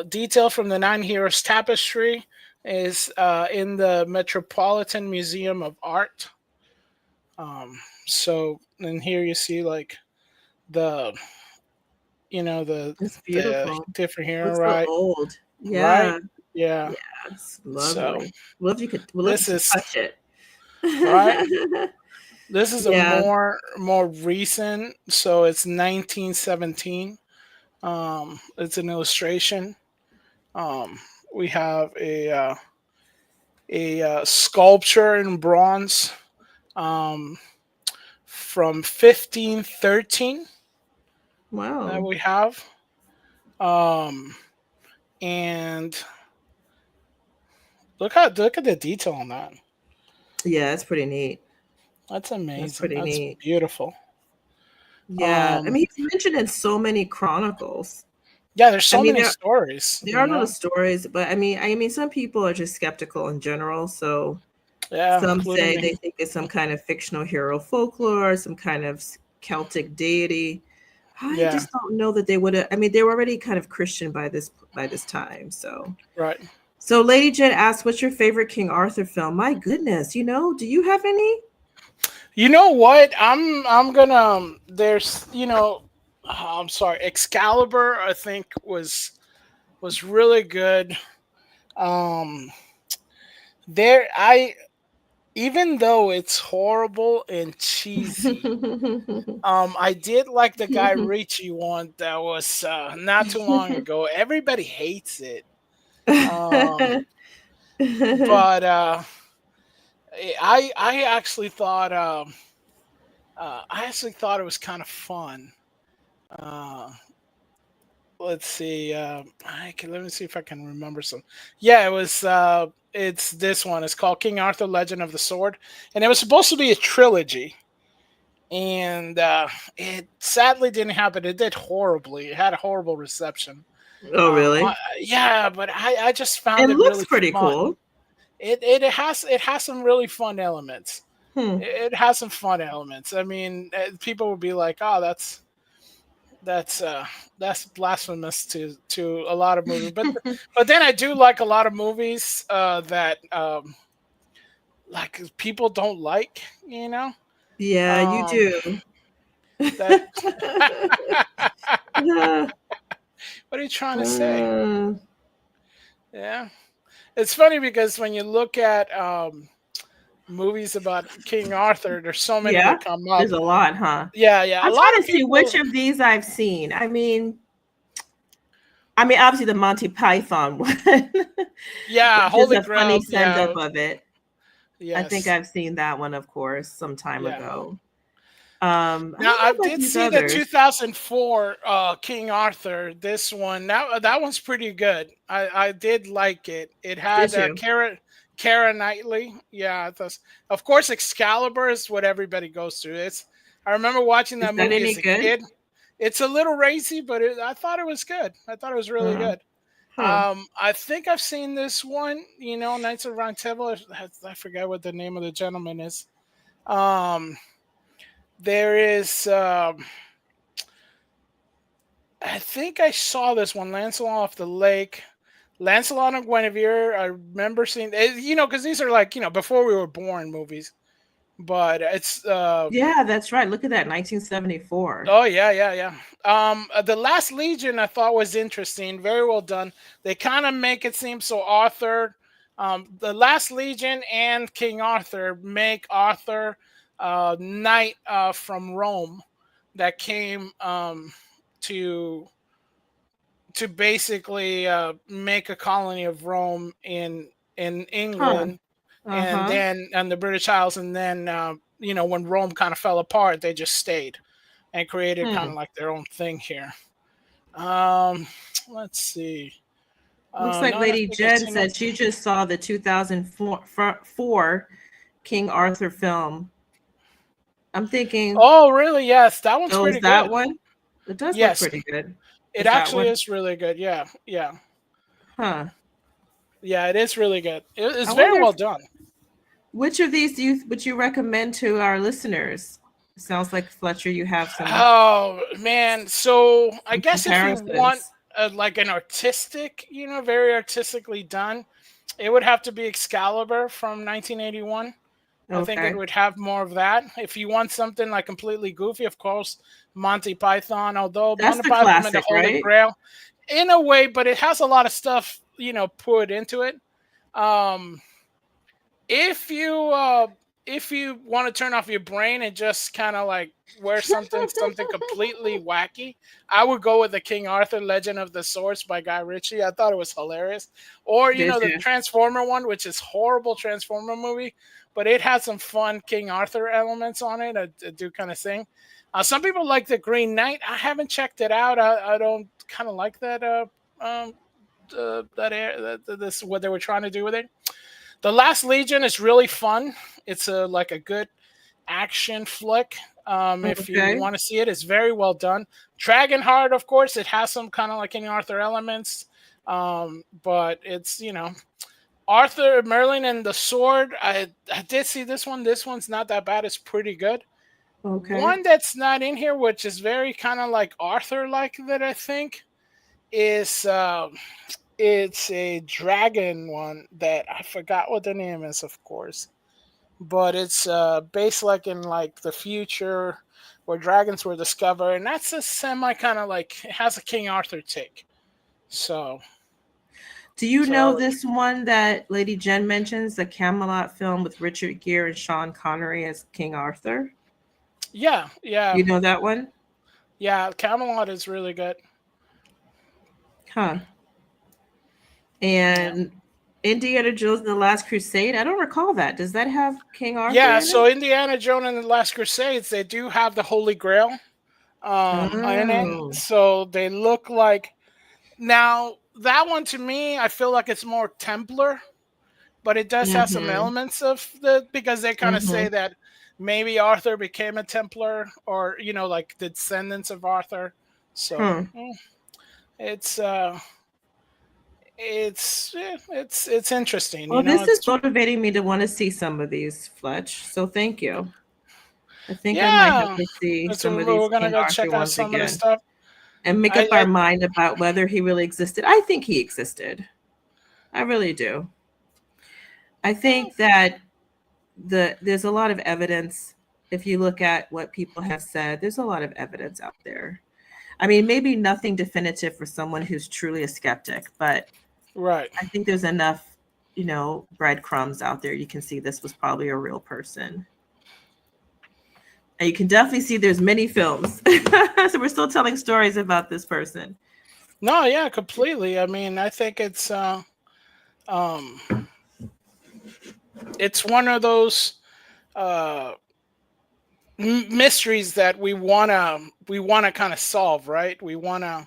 Detail from the Nine Heroes tapestry is in the Metropolitan Museum of Art. So and here you see like the It's the beautiful. different hero, Looks so right? old. Right? Yeah. Yeah. Yeah, it's So lovely. Love you could love this to is touch it. right. This is a Yeah. more recent, so it's 1917. It's an illustration um, we have a sculpture in bronze um, from 1513 that Wow. we have. Um, and look at the detail on that. Yeah, it's pretty neat. That's That's amazing. pretty That's neat. beautiful. Yeah, I Um, mean, he's mentioned in so many chronicles. yeah, there's I so mean, many stories, there you are a lot of know. stories, but I mean, some people are just skeptical in general. So Yeah, some including say they me. think it's some kind of fictional hero folklore, some kind of Celtic deity. I Yeah, just don't know that they would have. I mean, they were already kind of Christian by this time. right. So Lady Jen asked, "What's your favorite King Arthur film?" My goodness, do you have any? You know what? I'm gonna. There's, I'm sorry. Excalibur, I think was really good. Um, there, I even though it's horrible and cheesy, I did like the Guy Ritchie one that was not too long ago. Everybody hates it, um, but I actually thought it was kind of fun. Uh, let's see. Let me see if I can remember some. Yeah, it was. It's this one. It's called King Arthur: Legend of the Sword, and it was supposed to be a trilogy, and it sadly didn't happen. It did horribly. It had a horrible reception. Oh, really? Yeah, but I just It found it looks really pretty fun. cool. It has some really fun elements. Hmm. It has some fun elements. I mean, people would be like, "Oh, that's uh that's blasphemous to a lot of movies," but then I do like a lot of movies that like people don't like, Yeah, you um do. that what are you trying to say? Uh, Yeah, it's funny because when you look at movies about King Arthur, there's so many yeah, that come there's up. a lot, huh? Yeah, a I'm lot trying of to see which people. of these I've seen. I mean, obviously the Monty Python one, Yeah, which is Holy a funny Grail. send up Yeah. of it. I think Yes. I've seen that one, of course, some time Yeah. ago. I Now don't I know about did these see the others. 2004 King Arthur. This one, that one's pretty good. I did like it. It Did had you? Kara Knightley. Yeah, of course Excalibur is what everybody goes through. I remember watching Is that that movie any as a good? kid. It's a little racy, but I thought it was good. I thought it was really Uh, good. huh. I think I've seen this one. Knights of the Round Table. I forget what the name of the gentleman is. Um, there is. I think I saw this one, Lancelot off the Lake. Lancelot and Guinevere. I remember seeing, because these are like, before we were born movies. But it's, Yeah, that's right. Look at that, 1974. oh yeah, yeah, yeah. The Last Legion I thought was interesting. Very well done. They kind of make it seem so Arthur, the Last Legion and King Arthur make Arthur, knight from Rome that came to to basically make a colony of Rome in Huh. England, and Uh-huh. then and the British Isles, and then when Rome kind of fell apart, they just stayed and created kind Hmm. of like their own thing here. Um, let's see. Looks like No, I don't Lady think I've Jen seen it. said she just saw the 2004 King Arthur film. I'm thinking, Oh, really? Yes, that one's oh, is pretty that good. one? It does look Yes, pretty good. it Is that actually one? is really good. Yeah, yeah, Huh. yeah. It is really good. It's I very wonder well if done. which of these would you recommend to our listeners? Sounds like Fletcher, you have Oh man, so I some guess if you want comparisons. like an artistic, very artistically done, it would have to be Excalibur from 1981. I think it Okay. would have more of that. If you want something like completely goofy, of course, Monty Python. Although That's Monty the Python and the classic, Holy right? Grail, in a way, but it has a lot of stuff put into it. Um, if you if you want to turn off your brain and just kind of like wear something completely wacky, I would go with the King Arthur Legend of the Swords by Guy Ritchie. I thought it was hilarious. Or Did the you? Transformer one, which is horrible Transformer movie, but it has some fun King Arthur elements on it. I do kind of sing. Some people like the Green Knight. I haven't checked it out. I don't kind of like that. Um, this what they were trying to do with it. The Last Legion is really fun. It's a like a good action flick. If you Okay. want to see it, it's very well done. Dragonheart, of course, it has some kind of like King Arthur elements, but it's Arthur Merlin and the Sword. I did see this one. This one's not that bad. It's pretty good. Okay. One that's not in here, which is very kind of like Arthur like that I think is it's a dragon one that I forgot what the name is, of course, but it's based like in like the future where dragons were discovered, and that's a semi kind of like it has a King Arthur take. So, Do you so I know would, this one that Lady Jen mentions, the Camelot film with Richard Gere and Sean Connery as King Arthur? yeah, yeah, You know that one? yeah. Camelot is really good. Huh. Yeah. And Indiana Jones and the Last Crusade? I don't recall that. Does that have King Arthur Yeah, in so it? Indiana Jones and the Last Crusades, they do have the Holy Grail in it. Oh. So they look like now that one to me, I feel like it's more Templar, but it does have some Mm-hmm. elements of the because they kind of say Mm-hmm. that maybe Arthur became a Templar or like the descendants of Arthur. So Hmm. it's it's interesting, Well, this is It's motivating me to want to see some of these, Fletch. So thank you. I think I might have yeah. to see That's some what of these we're gonna King go Arthur check out ones some of the again stuff. and make up our I mind about whether he really existed. I think he existed. I really do. I think that there's a lot of evidence. If you look at what people have said, there's a lot of evidence out there. I mean, maybe nothing definitive for someone who's truly a skeptic, but right. I think there's enough, breadcrumbs out there. You can see this was probably a real person. And you can definitely see there's many films. So we're still telling stories about this person. No, yeah, completely. I mean, I think um it's one of those uh mysteries that we wanna kind of solve, right? We want to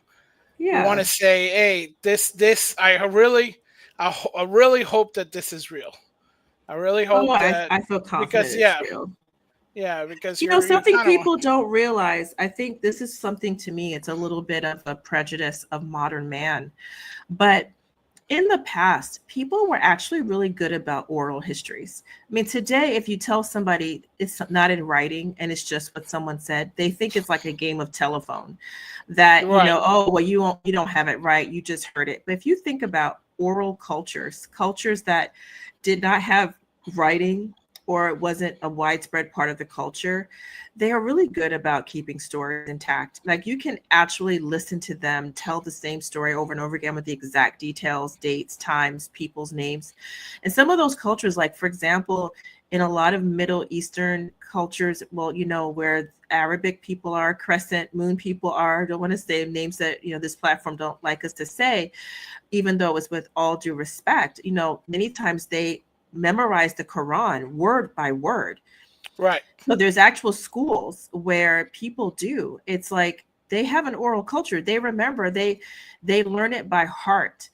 Yeah. say, hey, this I really hope that this is real. I really Oh, hope that I feel because confident it's real. because you're Something kind of people don't realize, I think this is something to me, it's a little bit of a prejudice of modern man. But in the past, people were actually really good about oral histories. I mean, today, if you tell somebody it's not in writing and it's just what someone said, they think it's like a game of telephone that, right, oh, well, you don't have it right. You just heard it. But if you think about oral cultures that did not have writing or it wasn't a widespread part of the culture, they are really good about keeping stories intact. Like you can actually listen to them tell the same story over and over again with the exact details, dates, times, people's names. And some of those cultures, like for example, in a lot of Middle Eastern cultures, well, where Arabic people are, crescent moon people are, I don't want to say names that, this platform don't like us to say, even though it's with all due respect, many times they memorize the Quran word by word. right, So there's actual schools where people do. It's like they have an oral culture. They remember, they learn it by heart.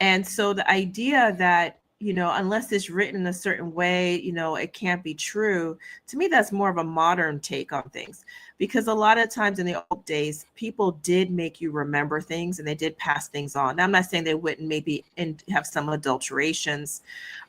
And so the idea that, unless it's written a certain way, it can't be true. To me, that's more of a modern take on things. Because a lot of times in the old days, people did make you remember things and they did pass things on. Now, I'm not saying they wouldn't maybe have some adulterations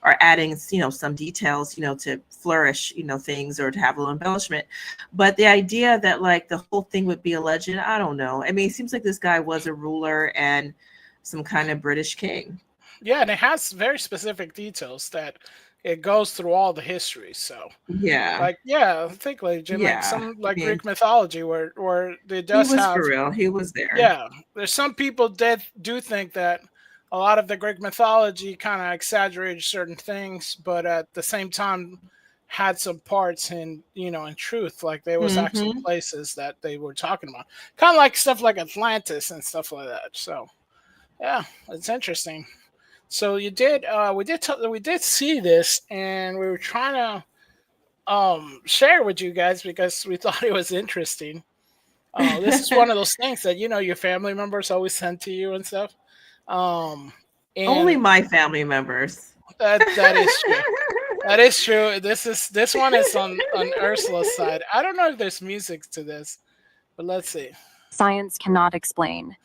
or adding, some details, to flourish, things or to have a little embellishment. But the idea that like the whole thing would be a legend, I don't know. I mean, it seems like this guy was a ruler and some kind of British king. yeah, and it has very specific details that it goes through all the history. So, Yeah. like, yeah, I think like Jim, like Yeah. some I like mean, Greek mythology where it he does was have for real. He was there. yeah. There's some people that do think that a lot of the Greek mythology kind of exaggerated certain things, but at the same time had some parts in in truth, like there was actual Mm-hmm. places that they were talking about, kind of like stuff like Atlantis and stuff like that. So yeah, it's interesting. So you did we did see this, and we were trying to share with you guys because we thought it was interesting. This is one of those things that your family members always send to you and stuff. Um, Only and my family members. that is true. That is true. This one is on Ursula's side. I don't know if there's music to this, but let's see. Science cannot explain.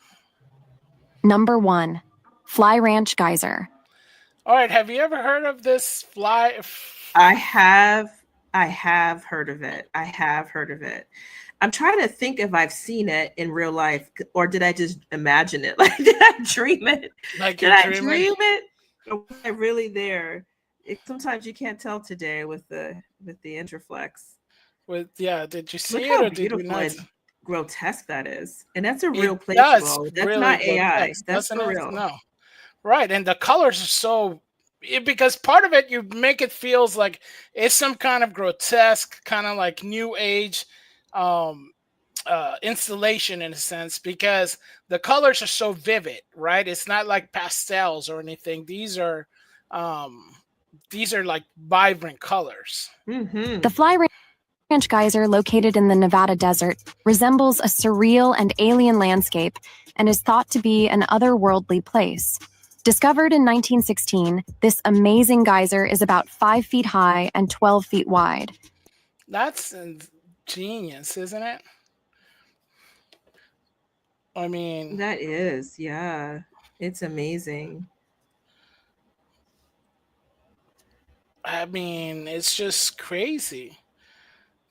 Number 1. Fly Ranch Geyser. All right, have you ever heard of this fly? I have heard of it. I have heard of it. I'm trying to think if I've seen it in real life, or did I just imagine it? Like, did I dream it? Like Did you're I dreaming dream it? Or was I really there? Sometimes you can't tell today with the Interflex. with yeah. Did you Look see it how or did you beautiful not? and grotesque that is. And that's a real It place, does Mo. That's really not AI. grotesque, That's doesn't for it? real. No. Right, and the colors are so because part of it you make it feels like it's some kind of grotesque, kind of like new age um installation in a sense because the colors are so vivid, right? It's not like pastels or anything. Um these are like vibrant colors. Mm-hmm. The Fly Ranch Geyser, located in the Nevada desert, resembles a surreal and alien landscape and is thought to be an otherworldly place. Discovered in 1916, this amazing geyser is about 5 feet high and 12 feet wide. That's genius, isn't it? I mean, That is, yeah. It's amazing. it's just crazy.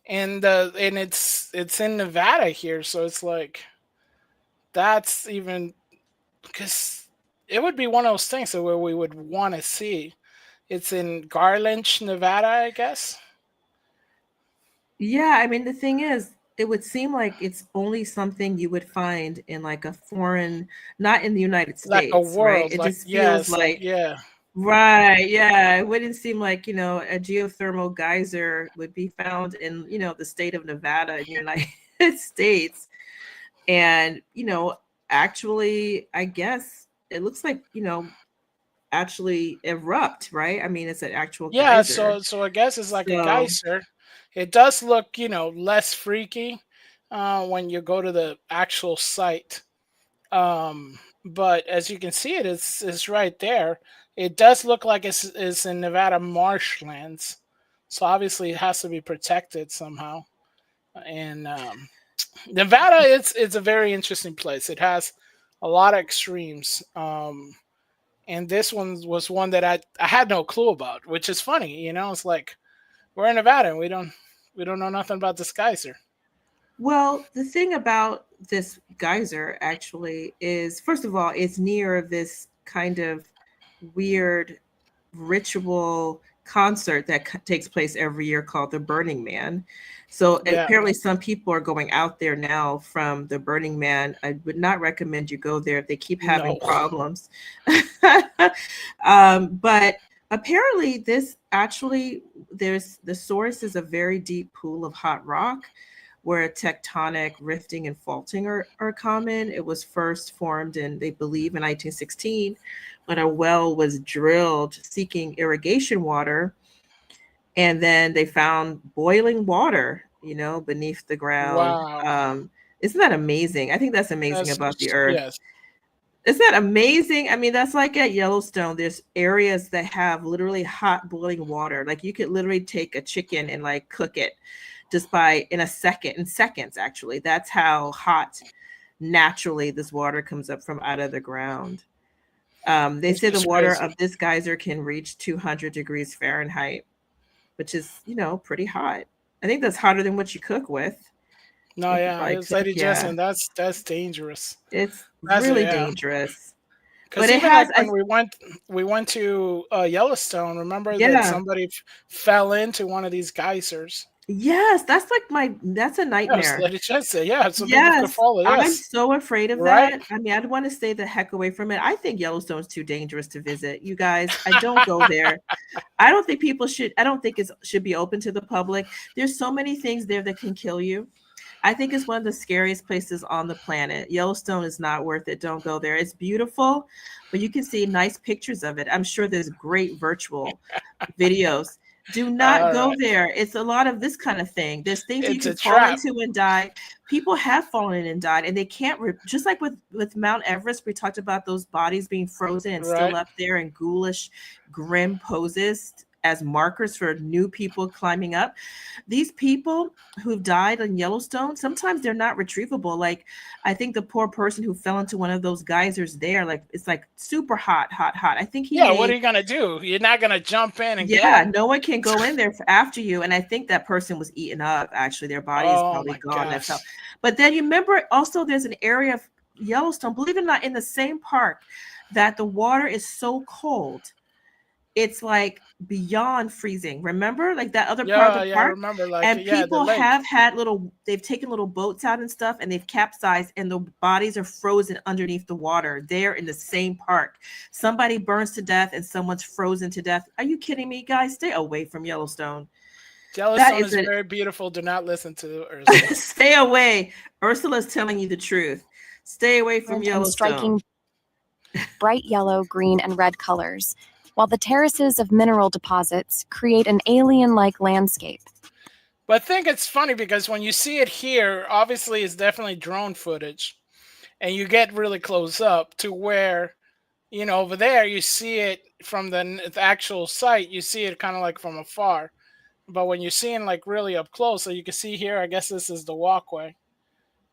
And it's in Nevada here, so it's like that's even because it would be one of those things that where we would want to see. It's in Garland, Nevada, I guess. Yeah, I mean, the thing is, it would seem like it's only something you would find in like a foreign, not in the United Like a States, right? world, It like just yeah, feels it's like like, yeah, right, yeah, it wouldn't seem like, a geothermal geyser would be found in, the state of Nevada in the United States. And, actually, I guess it looks like, actually erupt, right? I mean, it's an actual yeah. geyser. So I guess it's like a So, geyser. It does look less freaky when you go to the actual site. But as you can see, it's right there. It does look like it's in Nevada marshlands, so obviously it has to be protected somehow. And Nevada, it's a very interesting place. It has a lot of extremes. And this one was one that I had no clue about, which is funny. It's like we're in Nevada and we don't know nothing about this geyser. well, the thing about this geyser actually is, first of all, it's near this kind of weird ritual concert that takes place every year called the Burning Man. So Yeah, apparently, some people are going out there now from the Burning Man. I would not recommend you go there if they keep having no, problems. But apparently, this actually, there's the source is a very deep pool of hot rock where tectonic rifting and faulting are common. It was first formed in, they believe, in 1916 when a well was drilled seeking irrigation water. And then they found boiling water, beneath the ground. wow, Isn't that amazing? I think that's amazing that's about the earth. yes, Isn't that amazing? I mean, that's like at Yellowstone. There's areas that have literally hot boiling water. Like you could literally take a chicken and like cook it just by in seconds, actually. That's how hot naturally this water comes up from out of the ground. They it's say the just water crazy. of this geyser can reach 200 degrees Fahrenheit, which is, pretty hot. I think that's hotter than what you cook with. No, If you yeah, probably it's cook, Lady yeah, Justin. That's dangerous. it's That's really yeah. dangerous. But Because it even has, like when we went to Yellowstone, remember that yeah, somebody fell into one of these geysers. Yes, that's a Yes, nightmare. Lady Chester. Yeah, some people could Yes, follow. I'm Yes, so afraid of right. that. I mean, I'd want to stay the heck away from it. I think Yellowstone's too dangerous to visit. You guys, I don't go there. I don't think people should. I don't think it should be open to the public. There's so many things there that can kill you. I think it's one of the scariest places on the planet. Yellowstone is not worth it. Don't go there. It's beautiful, but you can see nice pictures of it. I'm sure there's great virtual videos. Do not All go right. there. It's a lot of this kind of thing. There's things you It's can a fall trap. into and die. People have fallen and died, and they can't. Just like with Mount Everest, we talked about those bodies being frozen and still Right. up there in ghoulish, grim poses as markers for new people climbing up. These people who've died in Yellowstone, sometimes they're not retrievable. Like, I think the poor person who fell into one of those geysers there, like, it's like super hot, hot, hot. I think he Yeah. What are may. you gonna do? You're not gonna jump in and get Yeah, him. no one can go in there after you. And I think that person was eaten up. Actually, their body is Oh probably my gone. That fell. gosh. But then you remember also there's an area of Yellowstone, believe it or not, in the same park that the water is so cold. It's like beyond freezing. Remember, like that other part of Yeah. the Yeah. I park? remember. Like, And yeah, the people lake. have had they've taken little boats out and stuff, and they've capsized, and the bodies are frozen underneath the water. They're in the same park. Somebody burns to death, and someone's frozen to death. Are you kidding me, guys? Stay away from Yellowstone. That Yellowstone is is a very beautiful. Do not listen to Ursula. stay away. Ursula's telling you the truth. Stay away from And Yellowstone. striking bright yellow, green, and red colors, while the terraces of mineral deposits create an alien like landscape. But I think it's funny because when you see it here, obviously it's definitely drone footage, and you get really close up to where, over there you see it from the actual site. You see it kind of like from afar, but when you're seeing like really up close, so you can see here. I guess this is the walkway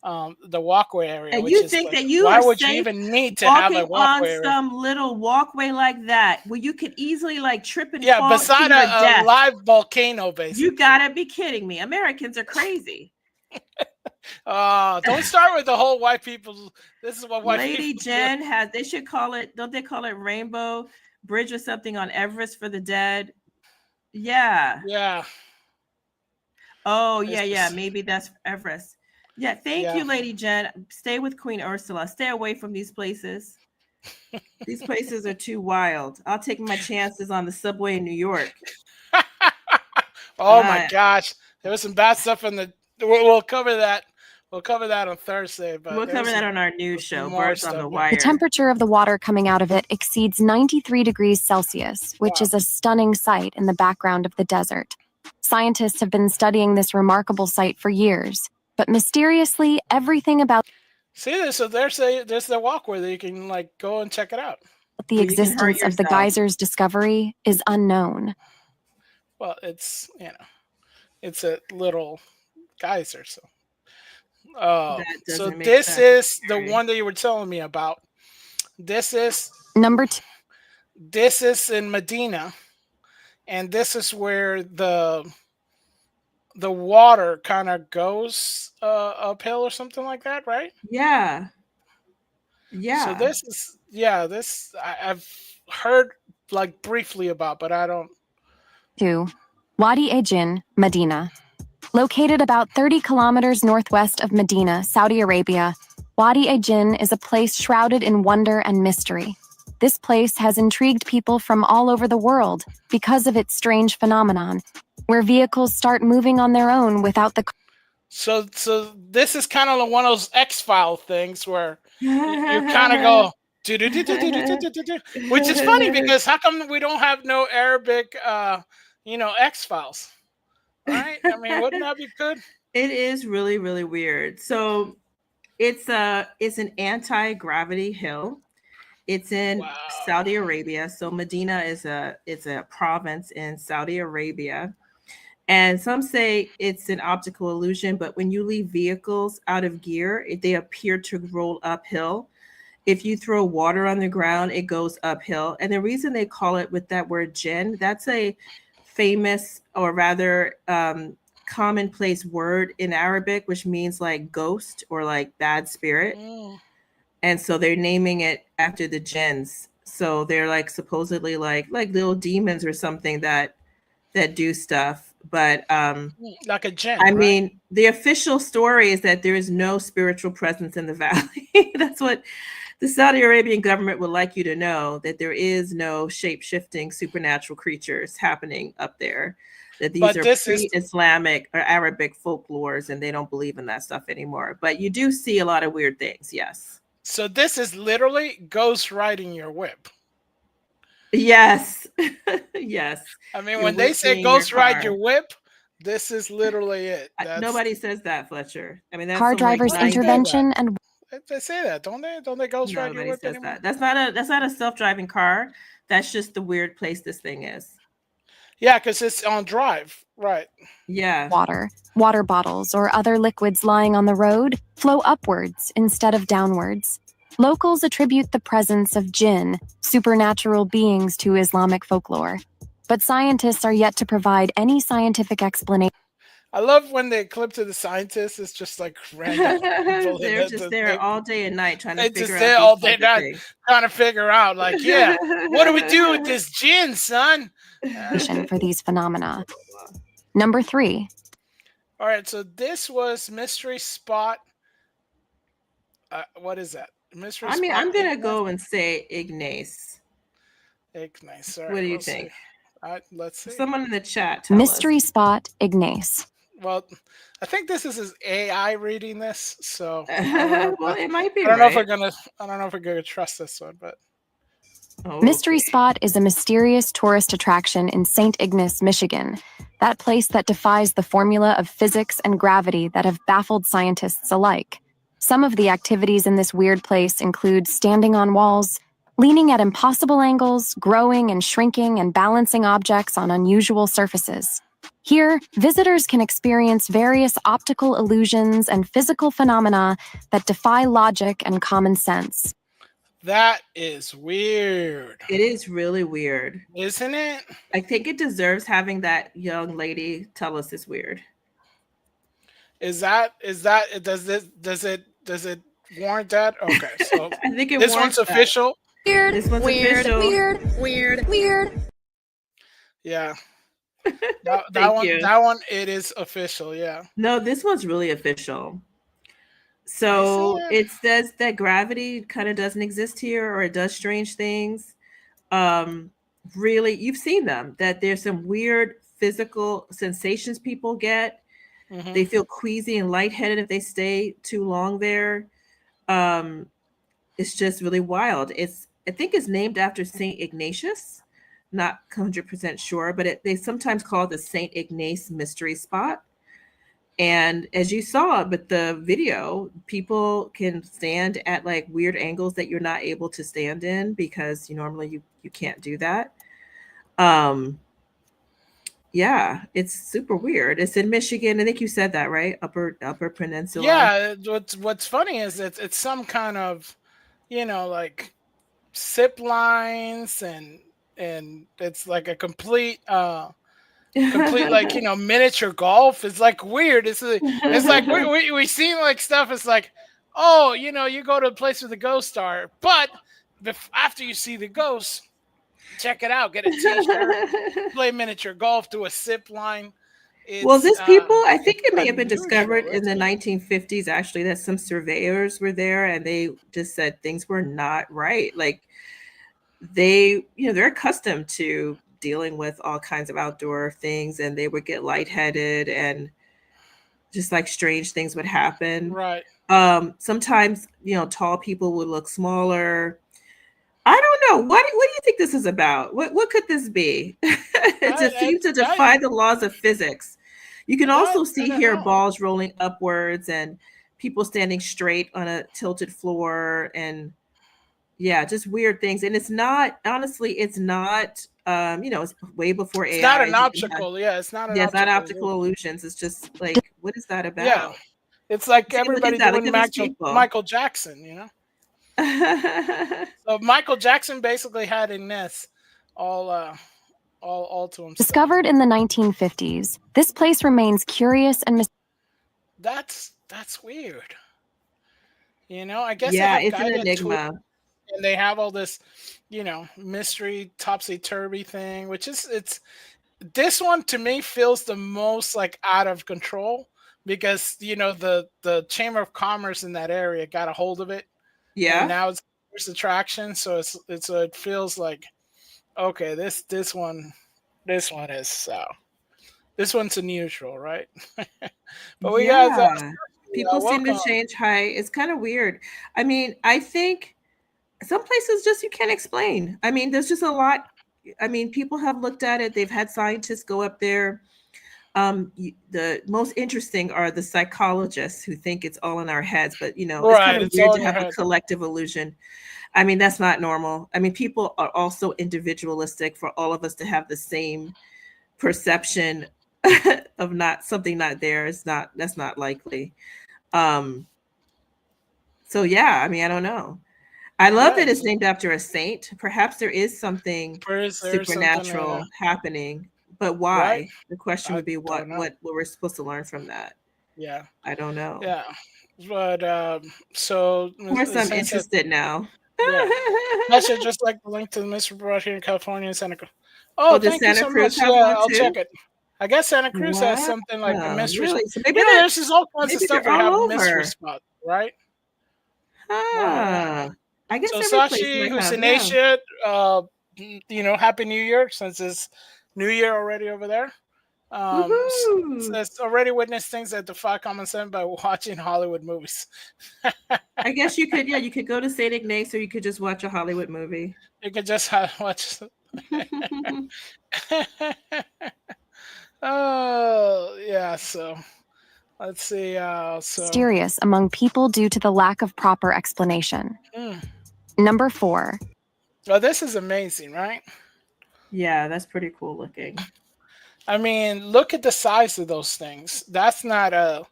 area, And which you is think like, that you why are would you safe even need to have a walking on walkway area? some little walkway like that where you could easily like trip and Yeah, fall to beside your a death? live volcano, You basically. gotta be kidding me. Americans are crazy. Don't start with the whole white people. This is what white Lady people do. Jen has, they should call it, don't they call it Rainbow Bridge or something on Everest for the dead? Yeah. Yeah, Oh, yeah, it's yeah. just, Maybe that's Everest. Yeah. Thank yeah. you, Lady Jen. Stay with Queen Ursula. Stay away from these places. These places are too wild. I'll take my chances on the subway in New York. Oh my Uh, gosh, there was some bad stuff in the. We'll cover that. We'll cover that on Thursday. But we'll there cover was that some on our news show, more Birds on stuff. the Yeah. The Wire. temperature of the water coming out of it exceeds 93 degrees Celsius, which Wow. is a stunning sight in the background of the desert. Scientists have been studying this remarkable sight for years, but mysteriously, everything about See this? So there's the walkway that you can like go and check it out. the But you can hurt existence of the yourself. geyser's discovery is unknown. Well, it's a little geyser. That So doesn't make this sense. is the Mary. one that you were telling me about. This is Number 2. this is in Medina, and this is where the water kind of goes uphill or something like that, right? Yeah. So Yeah. this is this I've heard like briefly about, but I don't. 2. Wadi Ejin, Medina. Located about 30 kilometers northwest of Medina, Saudi Arabia, Wadi Ejin is a place shrouded in wonder and mystery. This place has intrigued people from all over the world because of its strange phenomenon, where vehicles start moving on their own without the So this is kind of one of those X-File things where you kind of go do, which is funny because how come we don't have no Arabic X-Files? Right? I mean, wouldn't that be good? It is really, really weird. So it's an anti-gravity hill. It's in Wow. Saudi Arabia. So Medina is a province in Saudi Arabia. And some say it's an optical illusion, but when you leave vehicles out of gear, they appear to roll uphill. If you throw water on the ground, it goes uphill. And the reason they call it with that word jinn, that's a famous or rather commonplace word in Arabic, which means like ghost or like bad spirit. Mm. And so they're naming it after the jinns. So they're like supposedly like little demons or something that do stuff. But Like a gin, I right? mean, the official story is that there is no spiritual presence in the valley. That's what the Saudi Arabian government would like you to know, that there is no shape-shifting supernatural creatures happening up there, that these But are this is pre-Islamic or Arabic folklores, and they don't believe in that stuff anymore. But you do see a lot of weird things, yes. so this is literally ghost riding your whip. Yes. Yes. I mean, Your when they whip say being your ghost ride car. your whip, this is literally it. That's Nobody says that, Fletcher. I mean, that's Car some like drivers' Well, they say 90s. that. intervention and They say that, don't they? Don't they ghost ride your Nobody whip says anymore? that. That's not a self-driving car. That's just the weird place this thing is. Yeah, because it's on drive, right? Yeah. water bottles, or other liquids lying on the road flow upwards instead of downwards. Locals attribute the presence of jinn, supernatural beings, to Islamic folklore. But scientists are yet to provide any scientific explanation. I love when they clip to the scientists. It's just like random people. They're just there all day and night trying to They figure just out there these all day stupid night things. trying to figure out, like, yeah, what do we do with this gin, son? For these phenomena. Number 3. All right, so this was Mystery Spot. What is that? Mystery I mean, Spot. I'm gonna go and say Ignace. Ignace. All What right, do you we'll think? see. All right, let's see. Someone in the chat tell Mystery us. spot Ignace. Well, I think this is his AI reading this, so Well, it might be I don't know if right. I don't know if we're gonna trust this one, but Mystery Spot is a mysterious tourist attraction in St. Ignace, Michigan, that place that defies the formula of physics and gravity that have baffled scientists alike. Some of the activities in this weird place include standing on walls, leaning at impossible angles, growing and shrinking, and balancing objects on unusual surfaces. Here, visitors can experience various optical illusions and physical phenomena that defy logic and common sense. that is weird. It is really weird. Isn't it? I think it deserves having that young lady tell us it's weird. Is that does it warrant that? Okay, so I think it this warrants one's that. official. This one's official. Weird. Yeah. Thank you. That one it is official, yeah. No, this one's really official. So it says that gravity kind of doesn't exist here, or it does strange things. Really, you've seen them, that there's some weird physical sensations people get. They feel queasy and lightheaded if they stay too long there. It's just really wild. I think it's named after Saint Ignatius. Not 100% sure, but they sometimes call it the Saint Ignace Mystery Spot. And as you saw with the video, people can stand at like weird angles that you're not able to stand in because normally you can't do that. Yeah, it's super weird. It's in Michigan. I think you said that, right? Upper Peninsula. Yeah, what's funny is it's some kind of, like zip lines, and it's like a complete like miniature golf. It's like weird. It's like we seen like stuff. It's like, oh, you go to a place with a ghost star, but after you see the ghost, check it out, get a t-shirt, play miniature golf, do a zip line. Well, this people, I think it may have been unusual, discovered in the isn't it? 1950s, actually, that some surveyors were there and they just said things were not right. Like they're accustomed to dealing with all kinds of outdoor things, and they would get lightheaded and just like strange things would happen. Right. Sometimes, tall people would look smaller. I don't know. What do you think this is about? What could this be? It seems to defy the laws of physics. You can also see here balls rolling upwards and people standing straight on a tilted floor, and yeah, just weird things. And it's not, honestly, it's not it's way before AI. It's not an optical, it's not an it's not optical optical illusions. It's just like, what is that about? Yeah. It's like See, look everybody at that. doing Look at these people. Michael Jackson, So Michael Jackson basically had a nest all to himself. Discovered in the 1950s, this place remains curious and That's weird. I guess Yeah, they have it's an guided tours, enigma. and they have all this, mystery topsy-turvy thing, which is this one to me feels the most like out of control because the Chamber of Commerce in that area got a hold of it, and Yeah. now it's tourist attraction. So it feels like okay, this one is this one's unusual, right? But we got Yeah. People seem to welcome. change height. It's kind of weird. I mean, I think some places just you can't explain. I mean, there's just a lot. I mean, people have looked at it. They've had scientists go up there. The most interesting are the psychologists who think it's all in our heads, but it's kind Right, of it's weird all to in your have a head. collective illusion. I mean, that's not normal. I mean, people are also individualistic for all of us to have the same perception of not something not there. That's not likely. Um, so yeah, I mean, I don't know. I love Yeah, that it's named after a saint. Perhaps there is something there's something supernatural happening, but right. why? The question I would be don't know. what we're supposed to learn from that. Yeah, I don't know. yeah. But so Of course, I'm since it, interested now. yeah, Actually, just like the link to the mystery brought here in California and Santa Cruz. Oh, Oh, does thank you Santa so Cruz much. have Yeah, one I'll too? check it. I guess Santa Cruz has Wow, something like a mystery spot. really? So maybe they're There's just all kinds of maybe stuff they're we all have mystery over. spots, right? Right. Ah, I guess So every place Sashi, might who's have, in yeah. Asia, Happy New Year since it's New Year already over there. Woohoo! Says already witnessed things that defy common sense by watching Hollywood movies. I guess you could, yeah, you could go to Saint Ignace or you could just watch a Hollywood movie. You could just watch. Oh yeah, so let's see. Mysterious among people due to the lack of proper explanation. Hmm. Number 4. Well, this is amazing, right? Yeah, that's pretty cool looking. I mean, look at the size of those things. That's not a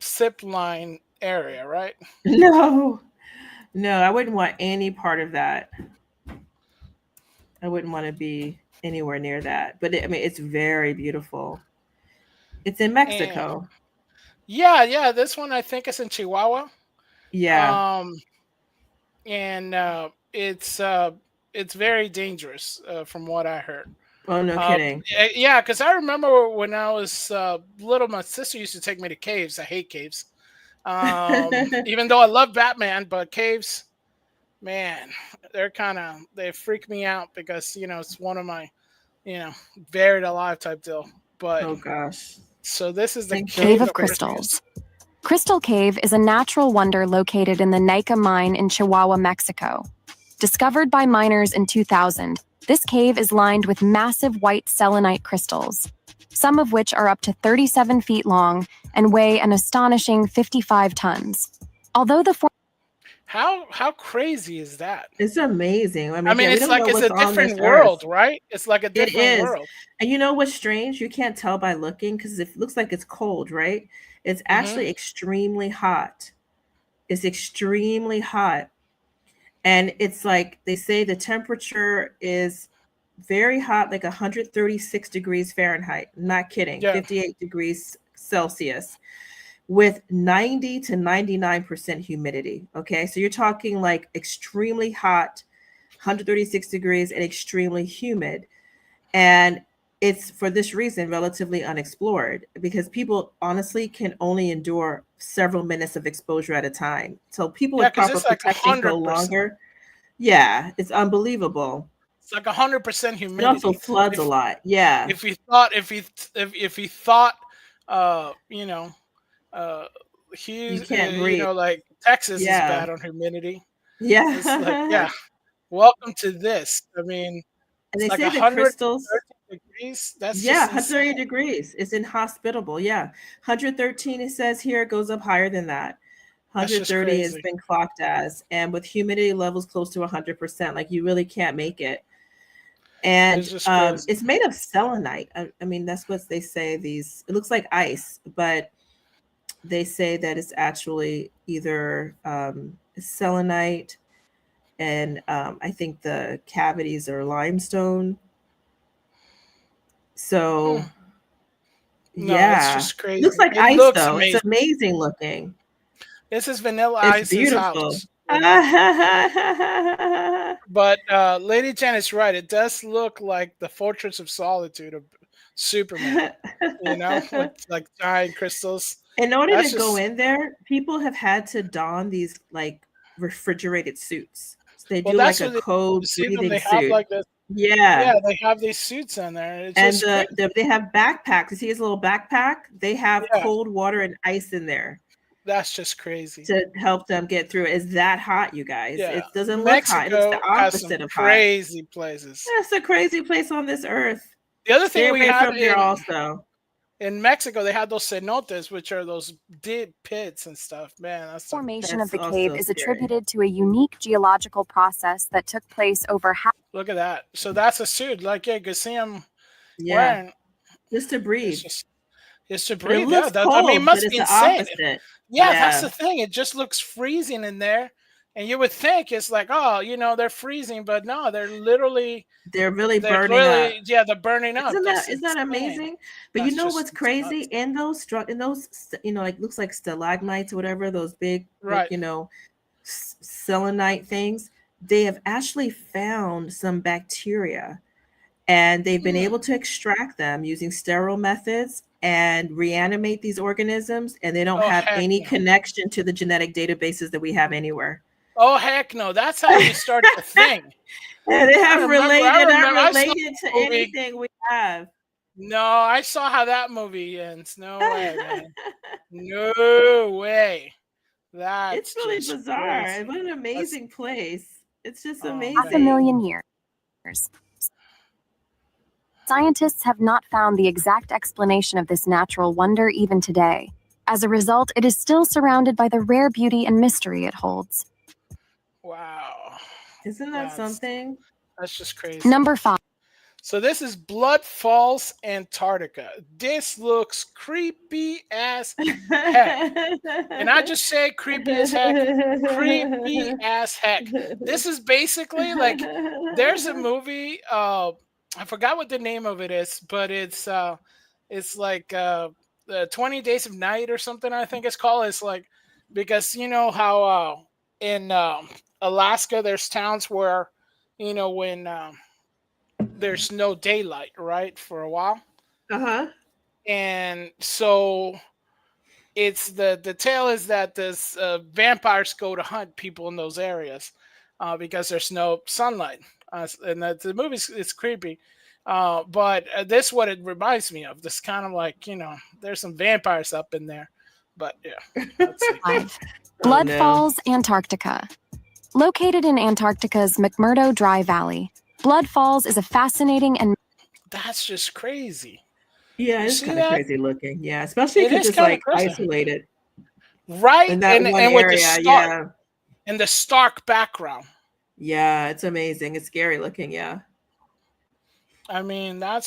zip line area, right? No, no, I wouldn't want any part of that. I wouldn't want to be anywhere near that. But I mean, it's very beautiful. It's in And Mexico. yeah, this one I think is in Chihuahua. Yeah. Um, and it's very dangerous from what I heard. Oh, no Uh, kidding. yeah, because I remember when I was little, my sister used to take me to caves. I hate caves. Even though I love Batman, but caves, man, they freak me out because it's one of my buried alive type deal. But Oh gosh. so this is the Thank Cave cave of that Crystals. Crystal Cave is a natural wonder located in the Nica mine in Chihuahua, Mexico. Discovered by miners in 2000, this cave is lined with massive white selenite crystals, some of which are up to 37 feet long and weigh an astonishing 55 tons. Although the how crazy is that? It's amazing. I I mean, mean, yeah, we it's don't like know it's what's a on this different earth. world, right? It's like a It different is. world. And you know what's strange? You can't tell by looking because it looks like it's cold, right? It's Hmm. actually extremely hot. It's extremely hot. And it's like they say the temperature is very hot, like 136 degrees Fahrenheit. Not kidding. Yeah, 58 degrees Celsius with 90 to 99% humidity. Okay. So you're talking like extremely hot, 136 degrees, and extremely humid. And it's for this reason relatively unexplored because people honestly can only endure several minutes of exposure at a time. So people yeah, with because proper it's like protection go 100%. longer. Yeah, it's unbelievable. It's like 100% It also humidity. floods a If lot. Yeah. if he thought, uh, you know, uh, You he's can't breathe. like Texas is Yeah. bad on humidity. It's like Yeah. yeah, welcome to this. I mean, And it's they like say the 113 crystals, degrees. That's yeah, just 130 insane. degrees. It's inhospitable. Yeah. 113, it says here, it goes up higher than that. That's just 130 has crazy. been clocked as, and with humidity levels close to 100%, like you really can't make it. It's And just crazy. it's made of selenite. I mean, that's what they say. It looks like ice, but they say that it's actually either selenite and I think the cavities are limestone. Hmm. So No, it's yeah, just looks crazy. like It ice looks though. It's amazing. amazing looking. This is Vanilla It's Ice's beautiful. house. But Lady Jen is right. It does look like the Fortress of Solitude of Superman. With like giant crystals. In order to That's go just in there, people have had to don these like refrigerated suits. So they well. do like That's a what cold you see them. breathing They have suit. like this. Yeah. Yeah, they have these suits in there. It's And just crazy. they have backpacks. You see his little backpack? They have Yeah, cold water and ice in there that's just crazy. to help them get through. It's that hot, you guys. Yeah, It doesn't look hot. It looks the Mexico has some opposite of hot. crazy places. It's a crazy place on this earth. The other Stay thing we away had from there also. in Mexico, they had those cenotes, which are those deep pits and stuff. Man, that's some, Formation That's of the cave also is scary. attributed to a unique geological process that took place over half. look at that. So that's a suit. Like you could see him Yeah. wearing. Just to It's breathe. just it's to But it breathe. Yeah, looks that, I mean, it cold, but must it's be the insane. opposite. Yeah, that's Yeah. the thing. It just looks freezing in there, and you would think it's like, oh, they're freezing, but no, they're literally, They're really burning up. yeah, they're burning up. Isn't That's that insane. amazing? But you That's know just what's crazy? nuts. In those like looks like stalagmites or whatever, those big like Right. selenite things, they have actually found some bacteria and they've been able to extract them using sterile methods and reanimate these organisms, and they don't Oh have heck any no. connection to the genetic databases that we have anywhere. Oh heck no. That's how you start to think. And they have I not remember. I saw related to that movie. anything we have. No, I saw how that movie ends. No way, man. No way. That's It's really just bizarre. crazy. What an amazing place. It's just Oh, Half a amazing. million years. Scientists have not found the exact explanation of this natural wonder even today. As a result, it is still surrounded by the rare beauty and mystery it holds. wow. Isn't that something? That's just crazy. Number 5. So this is Blood Falls, Antarctica. This looks creepy as heck. And I just say creepy as heck. Creepy as heck. This is basically like there's a movie. I forgot what the name of it is, but it's like 20 Days of Night or something. I think it's called. It's like because you know how in Alaska there's towns where when there's no daylight, right, for a while. Uh-huh. And so it's the tale is that this vampires go to hunt people in those areas because there's no sunlight. And the movie it's creepy. But this what it reminds me of. This kind of like, there's some vampires up in there. But yeah. Let's see. 5. Blood no. Falls, Antarctica. Located in Antarctica's McMurdo Dry Valley, Blood Falls is a fascinating and That's just crazy. Yeah, You it's see kind of that? crazy looking. Yeah, especially It because is it's kinda like crazy. isolated Right? in that And one with the area. stark Yeah. and the stark background. Yeah, it's amazing. It's scary looking. Yeah. I mean, that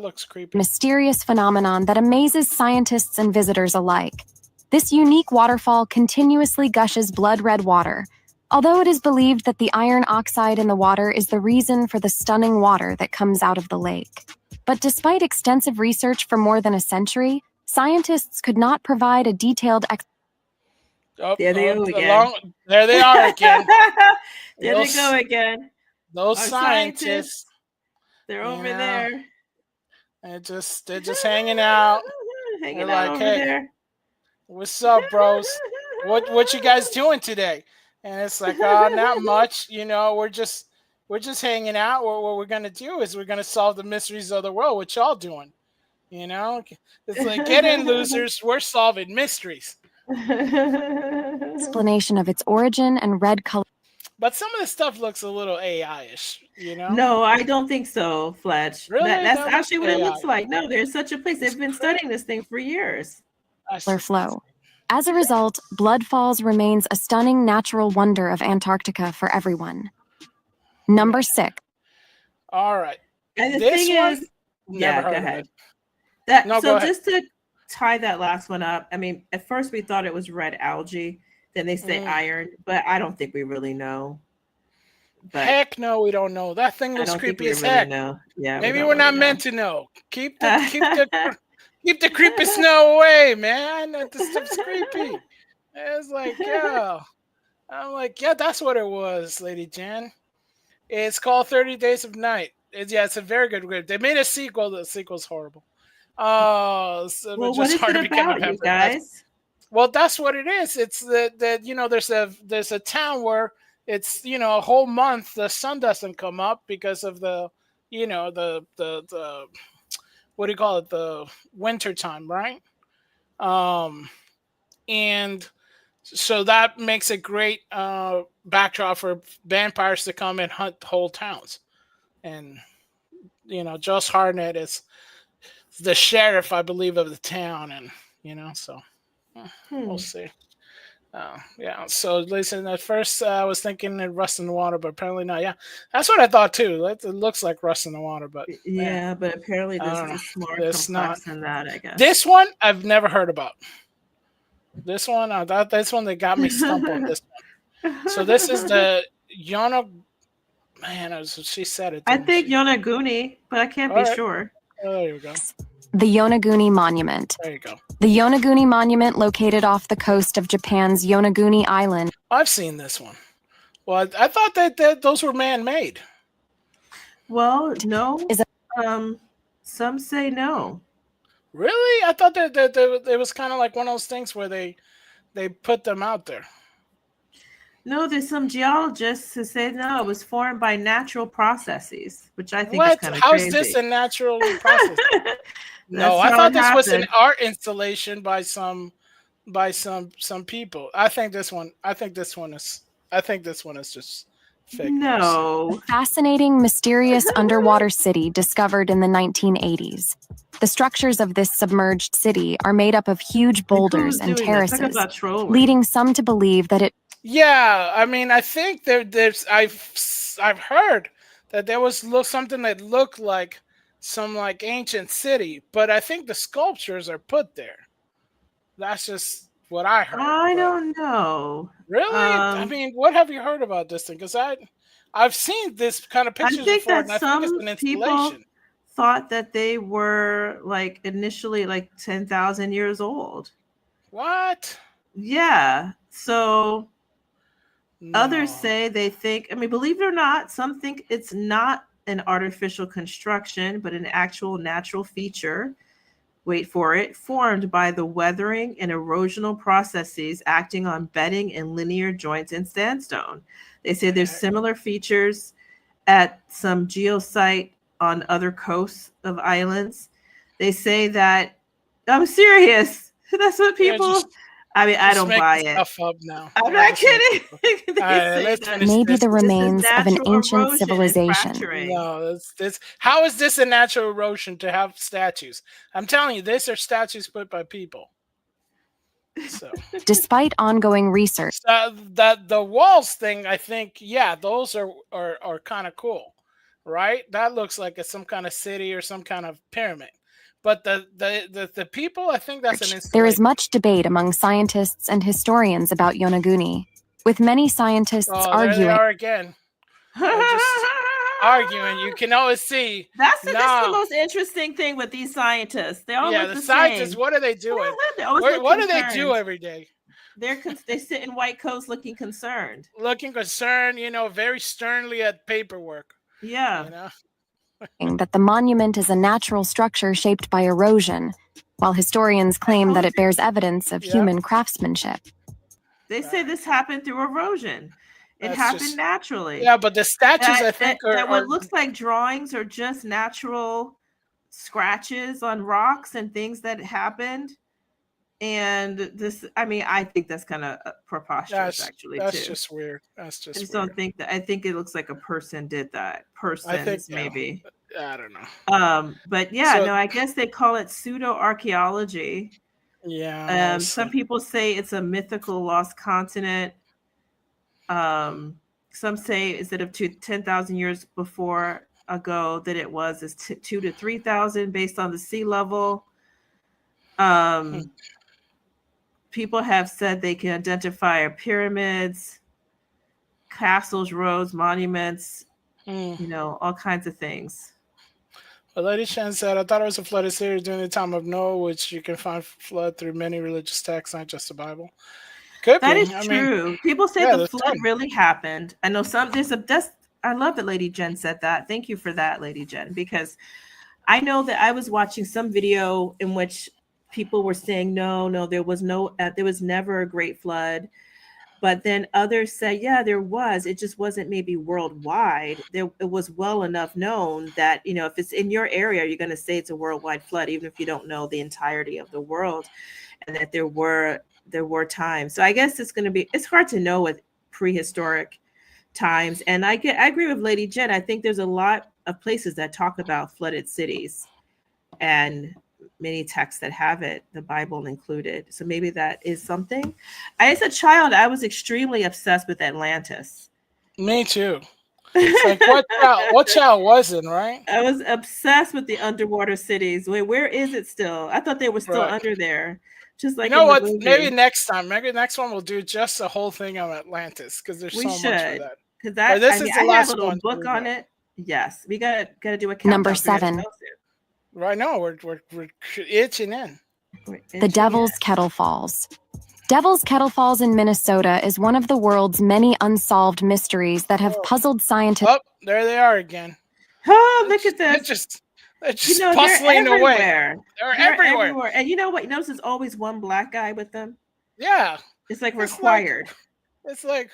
looks creepy. mysterious phenomenon that amazes scientists and visitors alike. This unique waterfall continuously gushes blood-red water, although it is believed that the iron oxide in the water is the reason for the stunning water that comes out of the lake. But despite extensive research for more than a century, scientists could not provide a detailed There they go again. There they are again. There they go again. Those Our scientists. They're over there. They're just hanging out. Hanging They're out like, over hey, there. what's up, bros? What you guys doing today? And it's like, oh, not much. We're just hanging out. What we're gonna do is we're gonna solve the mysteries of the world. What y'all doing? It's like, get in, losers. We're solving mysteries. explanation of its origin and red color. But some of the stuff looks a little AI-ish, No, I don't think so, Fletch. Really? That's That actually what looks it looks AI. like. No, there's such a place. They've been studying this thing for years. Flow. As a result, Blood Falls remains a stunning natural wonder of Antarctica for everyone. Number 6. All right. And the This thing one, is, never heard go of ahead. it. No, go So ahead. just to tie that last one up, I mean, at first we thought it was red algae. Then they say iron, but I don't think we really know. But Heck no, we don't know. That thing I looks don't think creepy we as really heck. know. Yeah, Maybe don't we're not really meant to know. Keep the creepy snow away, man. This stuff's creepy. It's like, yeah. I'm like, yeah, that's what it was, Lady Jan. It's called 30 Days of Night. It's a very good movie. They made a sequel. The sequel's horrible. So Well, it what just is it hard to become a about, you vampire. guys? Well, that's what it is. It's that there's a town where it's a whole month the sun doesn't come up because of the the what do you call it, the winter time, right? Um, and so that makes a great backdrop for vampires to come and hunt whole towns. And Josh Hartnett is the sheriff, I believe, of the town, and so we'll see. Yeah. So listen, at first I was thinking it Rust in the Water, but apparently not. Yeah, that's what I thought too. It looks like Rust in the Water, but Yeah, but apparently I this don't know. is more It's not. complex than that, I guess. This one I've never heard about. This one, this one that got me stumped on this one. So this is the Yona. Man, she said it. I didn't think she? Yonaguni, but I can't All be right. sure. Oh, there you go. The Yonaguni Monument. There you go. The Yonaguni Monument, located off the coast of Japan's Yonaguni Island. I've seen this one. Well, I thought that those were man-made. Well, no. Some say no. Really? I thought that it was kind of like one of those things where they put them out there. No, there's some geologists who say no, it was formed by natural processes, which I think is What? kind of How's crazy. this a natural process? No, That's I how thought it this was an happened. art installation by some people. I think this one is just fake news. No. Fascinating, mysterious underwater city discovered in the 1980s. The structures of this submerged city are made up of huge boulders and terraces, leading some to believe that it. Yeah, I mean, I think there's I've heard that there was something that looked like some like ancient city, but I think the sculptures are put there. That's just what I heard. I don't know. Really? I mean, what have you heard about this thing? Because I've seen this kind of pictures before, and I think it's an installation. Thought that they were like initially like 10,000 years old. What? Yeah. So others say they think, I mean, believe it or not, some think it's not an artificial construction, but an actual natural feature. Wait for it, formed by the weathering and erosional processes acting on bedding and linear joints in sandstone. They say there's similar features at some geosite on other coasts of islands. They say that, I'm serious. That's what people. I mean, I don't buy it. Stuff up now. I'm not kidding. Maybe the remains of an ancient civilization. No, how is this a natural erosion to have statues? I'm telling you, these are statues put by people. So, despite ongoing research, that the walls thing, I think, yeah, those are kind of cool, right? That looks like it's some kind of city or some kind of pyramid. But the people, I think that's an installation. There is much debate among scientists and historians about Yonaguni, with many scientists arguing. There they are again. Just arguing. You can always see. That's the most interesting thing with these scientists. They all look the scientists. same. What are they doing? What do they do every day? They sit in white coats, looking concerned. Very sternly at paperwork. Yeah. That the monument is a natural structure shaped by erosion, while historians claim that it bears evidence of human craftsmanship. They say this happened through erosion. It happened naturally. Yeah, but the statues, I think, that what looks like drawings are just natural scratches on rocks and things that happened. And this, I mean, I think that's kind of preposterous, actually. That's just weird. That's just. I just don't think that. I think it looks like a person did that. Persons, maybe. I don't know. But yeah, no, I guess they call it pseudo archaeology. Yeah. Some people say it's a mythical lost continent. Some say instead of 10,000 years ago that it was 2 to 3,000 based on the sea level. People have said they can identify pyramids, castles, roads, monuments, all kinds of things. Well, Lady Shan said, I thought it was a flooded city during the time of Noah, which you can find flood through many religious texts, not just the Bible. Could that be. Is true. People say the flood really happened. I know some. I love that Lady Jen said that. Thank you for that, Lady Jen, because I know that I was watching some video in which people were saying, no, there was never a great flood. But then others say, yeah, there was. It just wasn't maybe worldwide. It was well enough known that, if it's in your area, you're going to say it's a worldwide flood, even if you don't know the entirety of the world, and that there were times. So I guess it's hard to know with prehistoric times. And I agree with Lady Jen. I think there's a lot of places that talk about flooded cities, and many texts that have it, the Bible included. So maybe that is something. As a child, I was extremely obsessed with Atlantis. Me too. It's like what child wasn't, right? I was obsessed with the underwater cities. Where is it still? I thought they were still under there. Just like you know in the what? movie. Maybe next one we'll do just the whole thing on Atlantis, because there's so much for that. Because but this is the I last have a little one book on it. Yes, we gotta do a countdown. Number 7. Right now, we're itching in. The Devil's Kettle Falls. Devil's Kettle Falls in Minnesota is one of the world's many unsolved mysteries that have puzzled scientists. Oh, there they are again. Oh, look at this. They're just bustling away. They're everywhere. And you know what? You notice there's always one black guy with them. Yeah. It's like required. It's like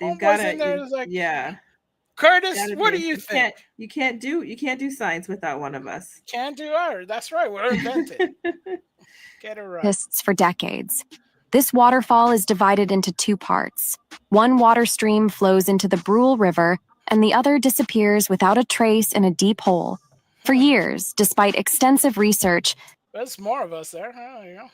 they've got in there. Yeah. Curtis, what do you think? You can't do science without one of us. Can't do art. That's right. We're invented. Get it right. For decades. This waterfall is divided into 2 parts. One water stream flows into the Brule River, and the other disappears without a trace in a deep hole. For years, despite extensive research, there's more of us there. Oh, you know.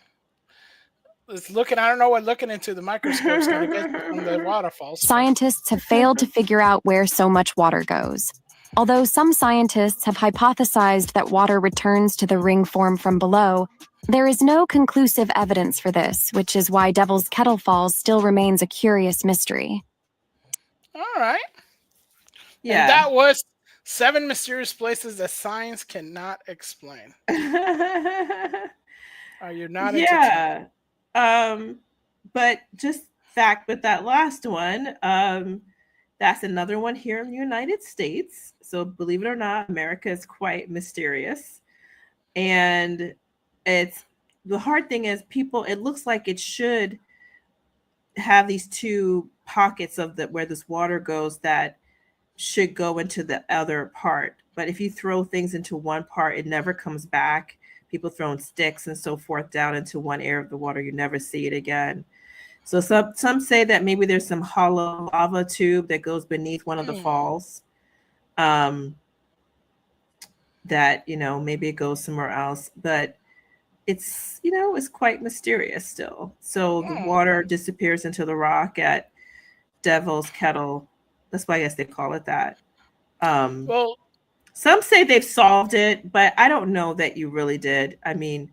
I don't know what looking into the microscope is going to get from the waterfalls. Scientists have failed to figure out where so much water goes. Although some scientists have hypothesized that water returns to the ring form from below, there is no conclusive evidence for this, which is why Devil's Kettle Falls still remains a curious mystery. All right. Yeah. And that was 7 mysterious places that science cannot explain. Are you not? Yeah. But just fact with that last one, that's another one here in the United States. So believe it or not, America is quite mysterious. And the hard thing is it looks like it should have these 2 pockets of where this water goes that should go into the other part. But if you throw things into one part, it never comes back. People throwing sticks and so forth down into one area of the water, you never see it again. So some say that maybe there's some hollow lava tube that goes beneath one of the falls. That, maybe it goes somewhere else. But it's, it's quite mysterious still. So the water disappears into the rock at Devil's Kettle. That's why I guess they call it that. Well, some say they've solved it, but I don't know that you really did. I mean,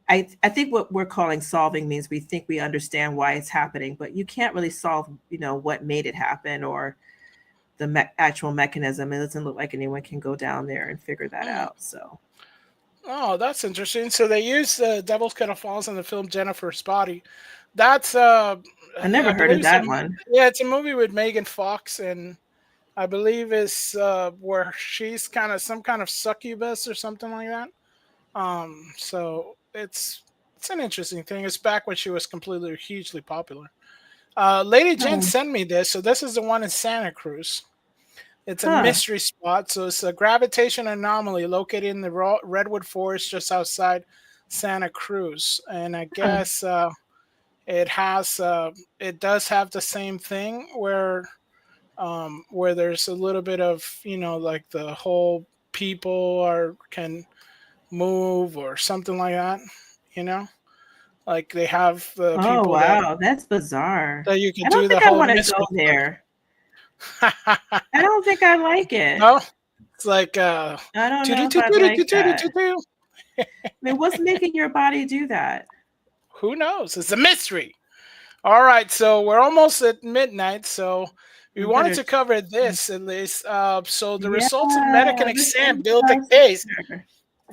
I think what we're calling solving means we think we understand why it's happening, but you can't really solve, what made it happen or the actual mechanism. It doesn't look like anyone can go down there and figure that out. So. Oh, that's interesting. So they used Devil's Kettle Falls in the film Jennifer's Body. That's I never heard of that one. Yeah, it's a movie with Megan Fox, and I believe it's where she's some kind of succubus or something like that. So it's an interesting thing. It's back when she was hugely popular. Lady Jen sent me this. So this is the one in Santa Cruz. It's a mystery spot. So it's a gravitation anomaly located in the redwood forest just outside Santa Cruz. And I guess it does have the same thing where there's a little bit of, like the whole people can move or something like that, like they have the people. Oh wow, that's bizarre. That you can I don't do think the whole. I want to go there. I don't think I like it. No, it's like I don't know if I like that. I mean, what's making your body do that? Who knows? It's a mystery. All right, so we're almost at midnight, so we wanted to cover this at least. So the results of medical exam build the case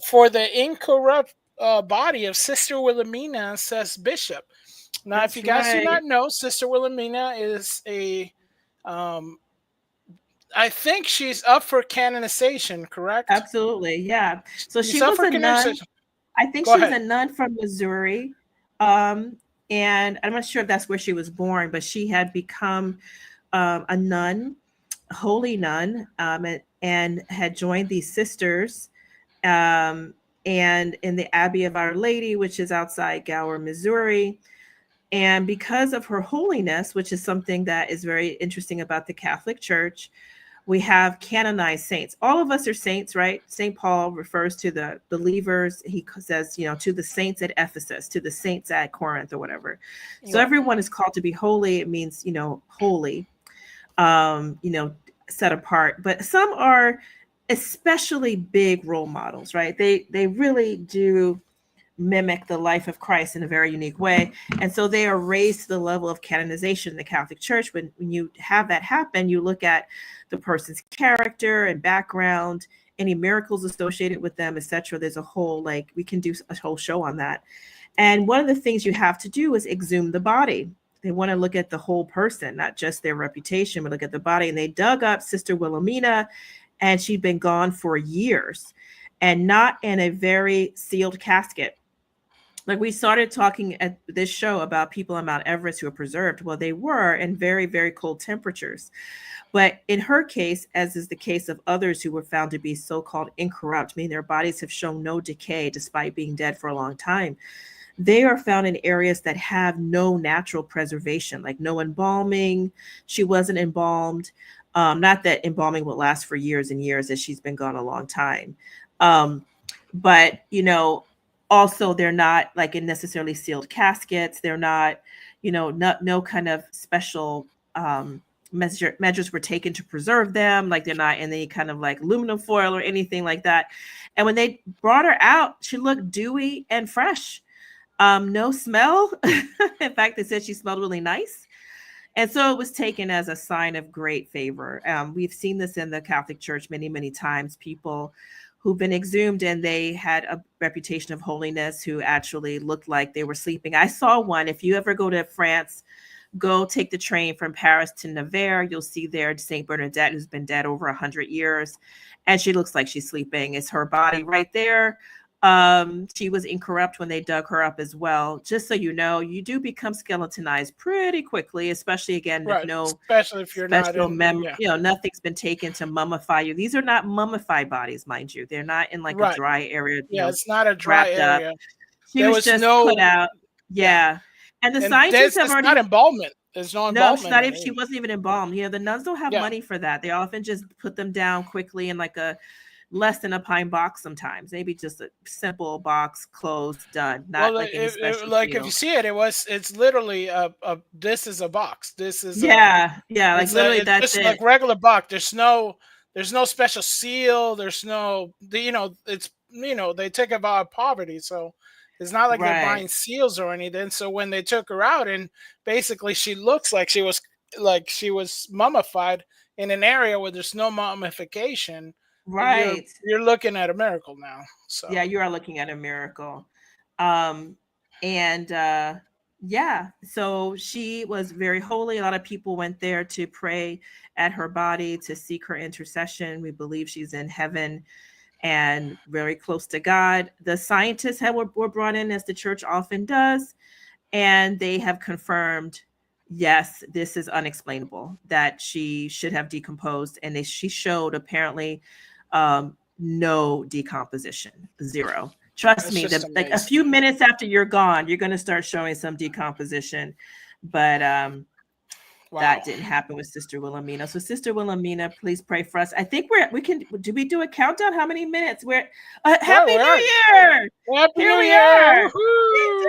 for the incorrupt body of Sister Wilhelmina, says Bishop. Now, if you guys do not know, Sister Wilhelmina is a I think she's up for canonization, correct? Absolutely, yeah. So She's she up was for a nun. canonization. I think Go she was ahead. a nun from Missouri. Um, and I'm not sure if that's where she was born, but she had become a nun, a holy nun, and had joined these sisters, and in the Abbey of Our Lady, which is outside Gower, Missouri. And because of her holiness, which is something that is very interesting about the Catholic Church, we have canonized saints. All of us are saints, right? St. Paul refers to the believers. He says, to the saints at Ephesus, to the saints at Corinth, or whatever. So Right. everyone is called to be holy. It means, holy, set apart. But some are especially big role models, right? They really do mimic the life of Christ in a very unique way. And so they are raised to the level of canonization in the Catholic Church. When you have that happen, you look at the person's character and background, any miracles associated with them, etc. There's a whole, we can do a whole show on that. And one of the things you have to do is exhume the body. They want to look at the whole person, not just their reputation, but look at the body. And they dug up Sister Wilhelmina, and she'd been gone for years and not in a very sealed casket. Like, we started talking at this show about people on Mount Everest who are preserved. Well, they were in very, very cold temperatures. But in her case, as is the case of others who were found to be so-called incorrupt, meaning their bodies have shown no decay despite being dead for a long time, they are found in areas that have no natural preservation, like no embalming. She wasn't embalmed. Not that embalming will last for years and years, as she's been gone a long time. But also, they're not like in necessarily sealed caskets. They're not, no kind of special measures were taken to preserve them. Like, they're not in any kind of like aluminum foil or anything like that. And when they brought her out, she looked dewy and fresh. No smell. In fact, they said she smelled really nice. And so it was taken as a sign of great favor. We've seen this in the Catholic Church many, many times. People who've been exhumed and they had a reputation of holiness who actually looked like they were sleeping. I saw one. If you ever go to France, go take the train from Paris to Nevers. You'll see there St. Bernadette, who's been dead over 100 years. And she looks like she's sleeping. It's her body right there. She was incorrupt when they dug her up as well. Just so you know, you do become skeletonized pretty quickly, especially again, if Right. no Especially if you're not special in. memory, Yeah. nothing's been taken to mummify you. These are not mummified bodies, mind you. They're not in like a Right. dry area, Yeah. It's not a dry wrapped up. area. She There was was just put no. out. Yeah. Yeah. And the And scientists have it's not already. embalmment. There's no No, she's embalmment not in even, she it. wasn't even embalmed. The nuns don't have Yeah. money for that. They often just put them down quickly in like a less than a pine box sometimes. Maybe just a simple box, closed, done. Not Well, like any special like if you seal. see it, it's literally this is a box. This is Yeah, yeah, like literally it's that's just like it. regular box. There's no special seal. There's no it's they take it out of poverty, so it's not like they're Right. buying seals or anything. So when they took her out and basically she looks like she was mummified in an area where there's no mummification, Right. you're looking at a miracle now. So Yeah, you are looking at a miracle. Um, and yeah, so she was very holy. A lot of people went there to pray at her body to seek her intercession. We believe she's in heaven and very close to God. The scientists were brought in, as the church often does, and they have confirmed, yes, this is unexplainable, that she should have decomposed. And she showed apparently no decomposition, zero. Trust that's me, just like a amazing. few minutes after you're gone, you're going to start showing some decomposition. But Wow. that didn't happen with Sister Wilhelmina. So Sister Wilhelmina, please pray for us. I think we can, do we do a countdown? How many minutes? We're Happy New Year. Happy Here New we Year! are. Woohoo! Ding,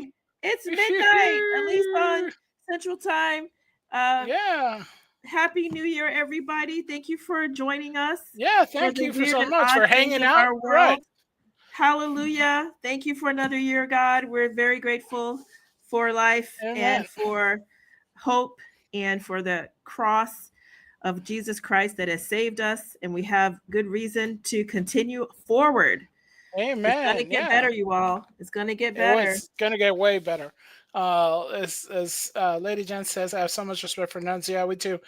ding. It's midnight, at least on Central Time. Yeah. Happy New Year, everybody. Thank you for joining us. Yeah, for thank the you for weird so and much odd for things hanging of out. our world. Right. Hallelujah. Thank you for another year, God. We're very grateful for life. Amen. And for hope and for the cross of Jesus Christ that has saved us. And we have good reason to continue forward. Amen. It's going to get better, you all. It's going to get better. It's going to get way better. As Lady Jen says, I have so much respect for nuns. Yeah, we do.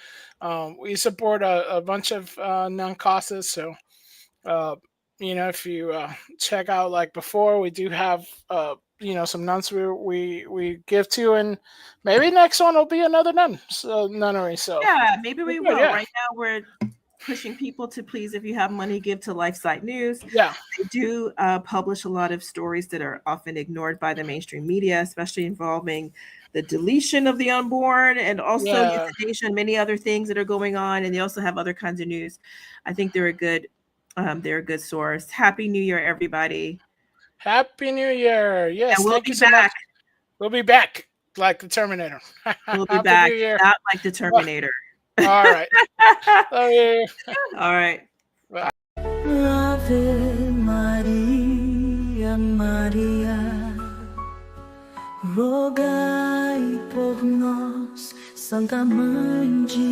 We support a bunch of nun causes. So, uh, if you check out like before, we do have some nuns we give to, and maybe next one will be another nunnery. So yeah, maybe we will. Yeah. Right now, we're pushing people to please, if you have money, give to LifeSite News. Yeah. They do publish a lot of stories that are often ignored by the mainstream media, especially involving the deletion of the unborn and also euthanasia, many other things that are going on. And they also have other kinds of news. I think they're a good source. Happy New Year, everybody. Happy New Year. Yes, and thank you so much. We'll be back like the Terminator. We'll be back, not like the Terminator. All right. Love you. All right. Bye. Ave Maria, Maria, rogai por nós, Santa Mãe de